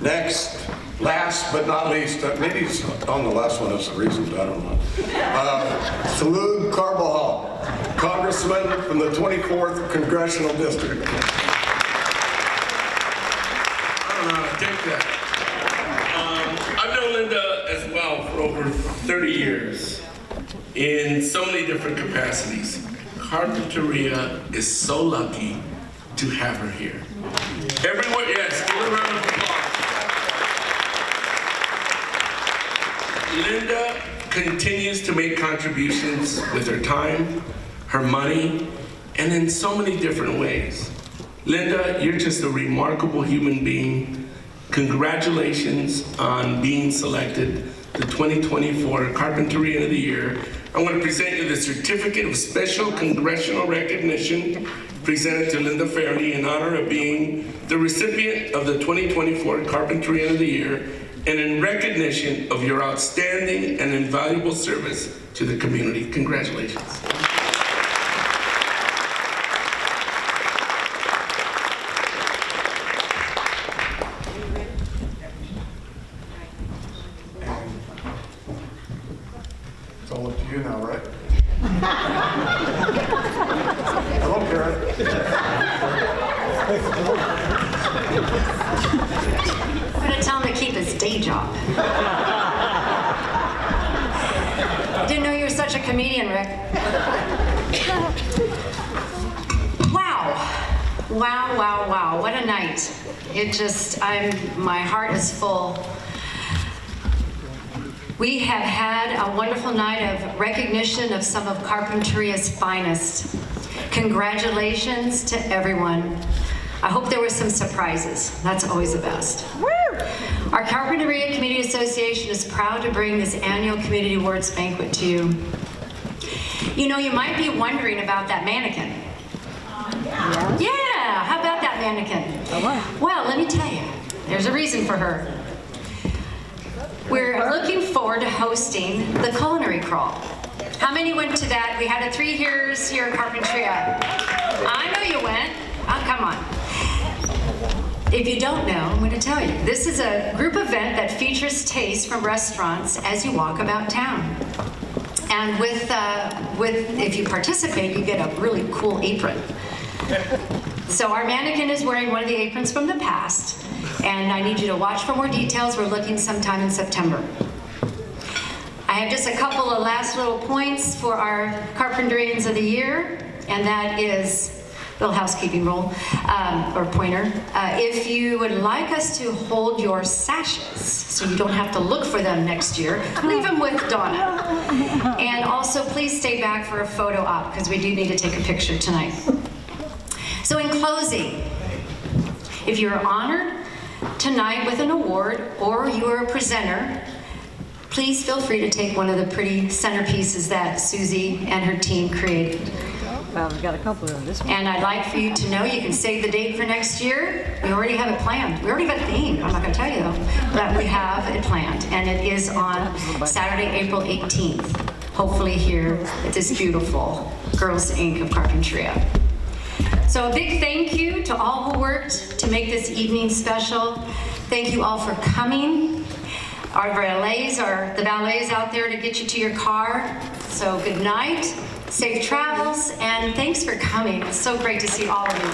Next, last but not least, maybe it's on the last one, that's the reason, I don't know. Salud Carbajal, Congressman from the 24th Congressional District. I don't know how to take that. I've known Linda as well for over 30 years in so many different capacities. Carpinteria is so lucky to have her here. Everyone, yes, give her a round of applause. Linda continues to make contributions with her time, her money, and in so many different ways. Linda, you're just a remarkable human being. Congratulations on being selected the 2024 Carpinteria of the Year. I want to present you the Certificate of Special Congressional Recognition presented to Linda Fairley in honor of being the recipient of the 2024 Carpinteria of the Year and in recognition of your outstanding and invaluable service to the community. Congratulations. I'm gonna tell him to keep his day job. Didn't know you were such a comedian, Rick. Wow. Wow, wow, wow. What a night. My heart is full. We have had a wonderful night of recognition of some of Carpinteria's finest. Congratulations to everyone. I hope there were some surprises. That's always the best. Our Carpinteria Community Association is proud to bring this annual Community Awards Banquet to you. You know, you might be wondering about that mannequin. Yeah, how about that mannequin? Well, let me tell you, there's a reason for her. We're looking forward to hosting the culinary crawl. How many went to that? We had 3 years here at Carpinteria. I know you went. Oh, come on. If you don't know, I'm going to tell you. This is a group event that features tastes from restaurants as you walk about town. And if you participate, you get a really cool apron. So our mannequin is wearing one of the aprons from the past, and I need you to watch for more details. We're looking sometime in September. I have just a couple of last little points for our Carpinterians of the Year, and that is little housekeeping rule, or pointer. If you would like us to hold your sashes, so you don't have to look for them next year, leave them with Donna. And also, please stay back for a photo op, because we do need to take a picture tonight. So in closing, if you're honored tonight with an award, or you are a presenter, please feel free to take one of the pretty centerpieces that Susie and her team created. Well, we've got a couple of this one. And I'd like for you to know you can save the date for next year. We already have it planned. We already have a theme. I'm not going to tell you though, but we have it planned, and it is on Saturday, April 18th. Hopefully here at this beautiful Girls Inc. of Carpinteria. So a big thank you to all who worked to make this evening special. Thank you all for coming. Our valets are the valets out there to get you to your car. So good night. Safe travels, and thanks for coming. It's so great to see all of you.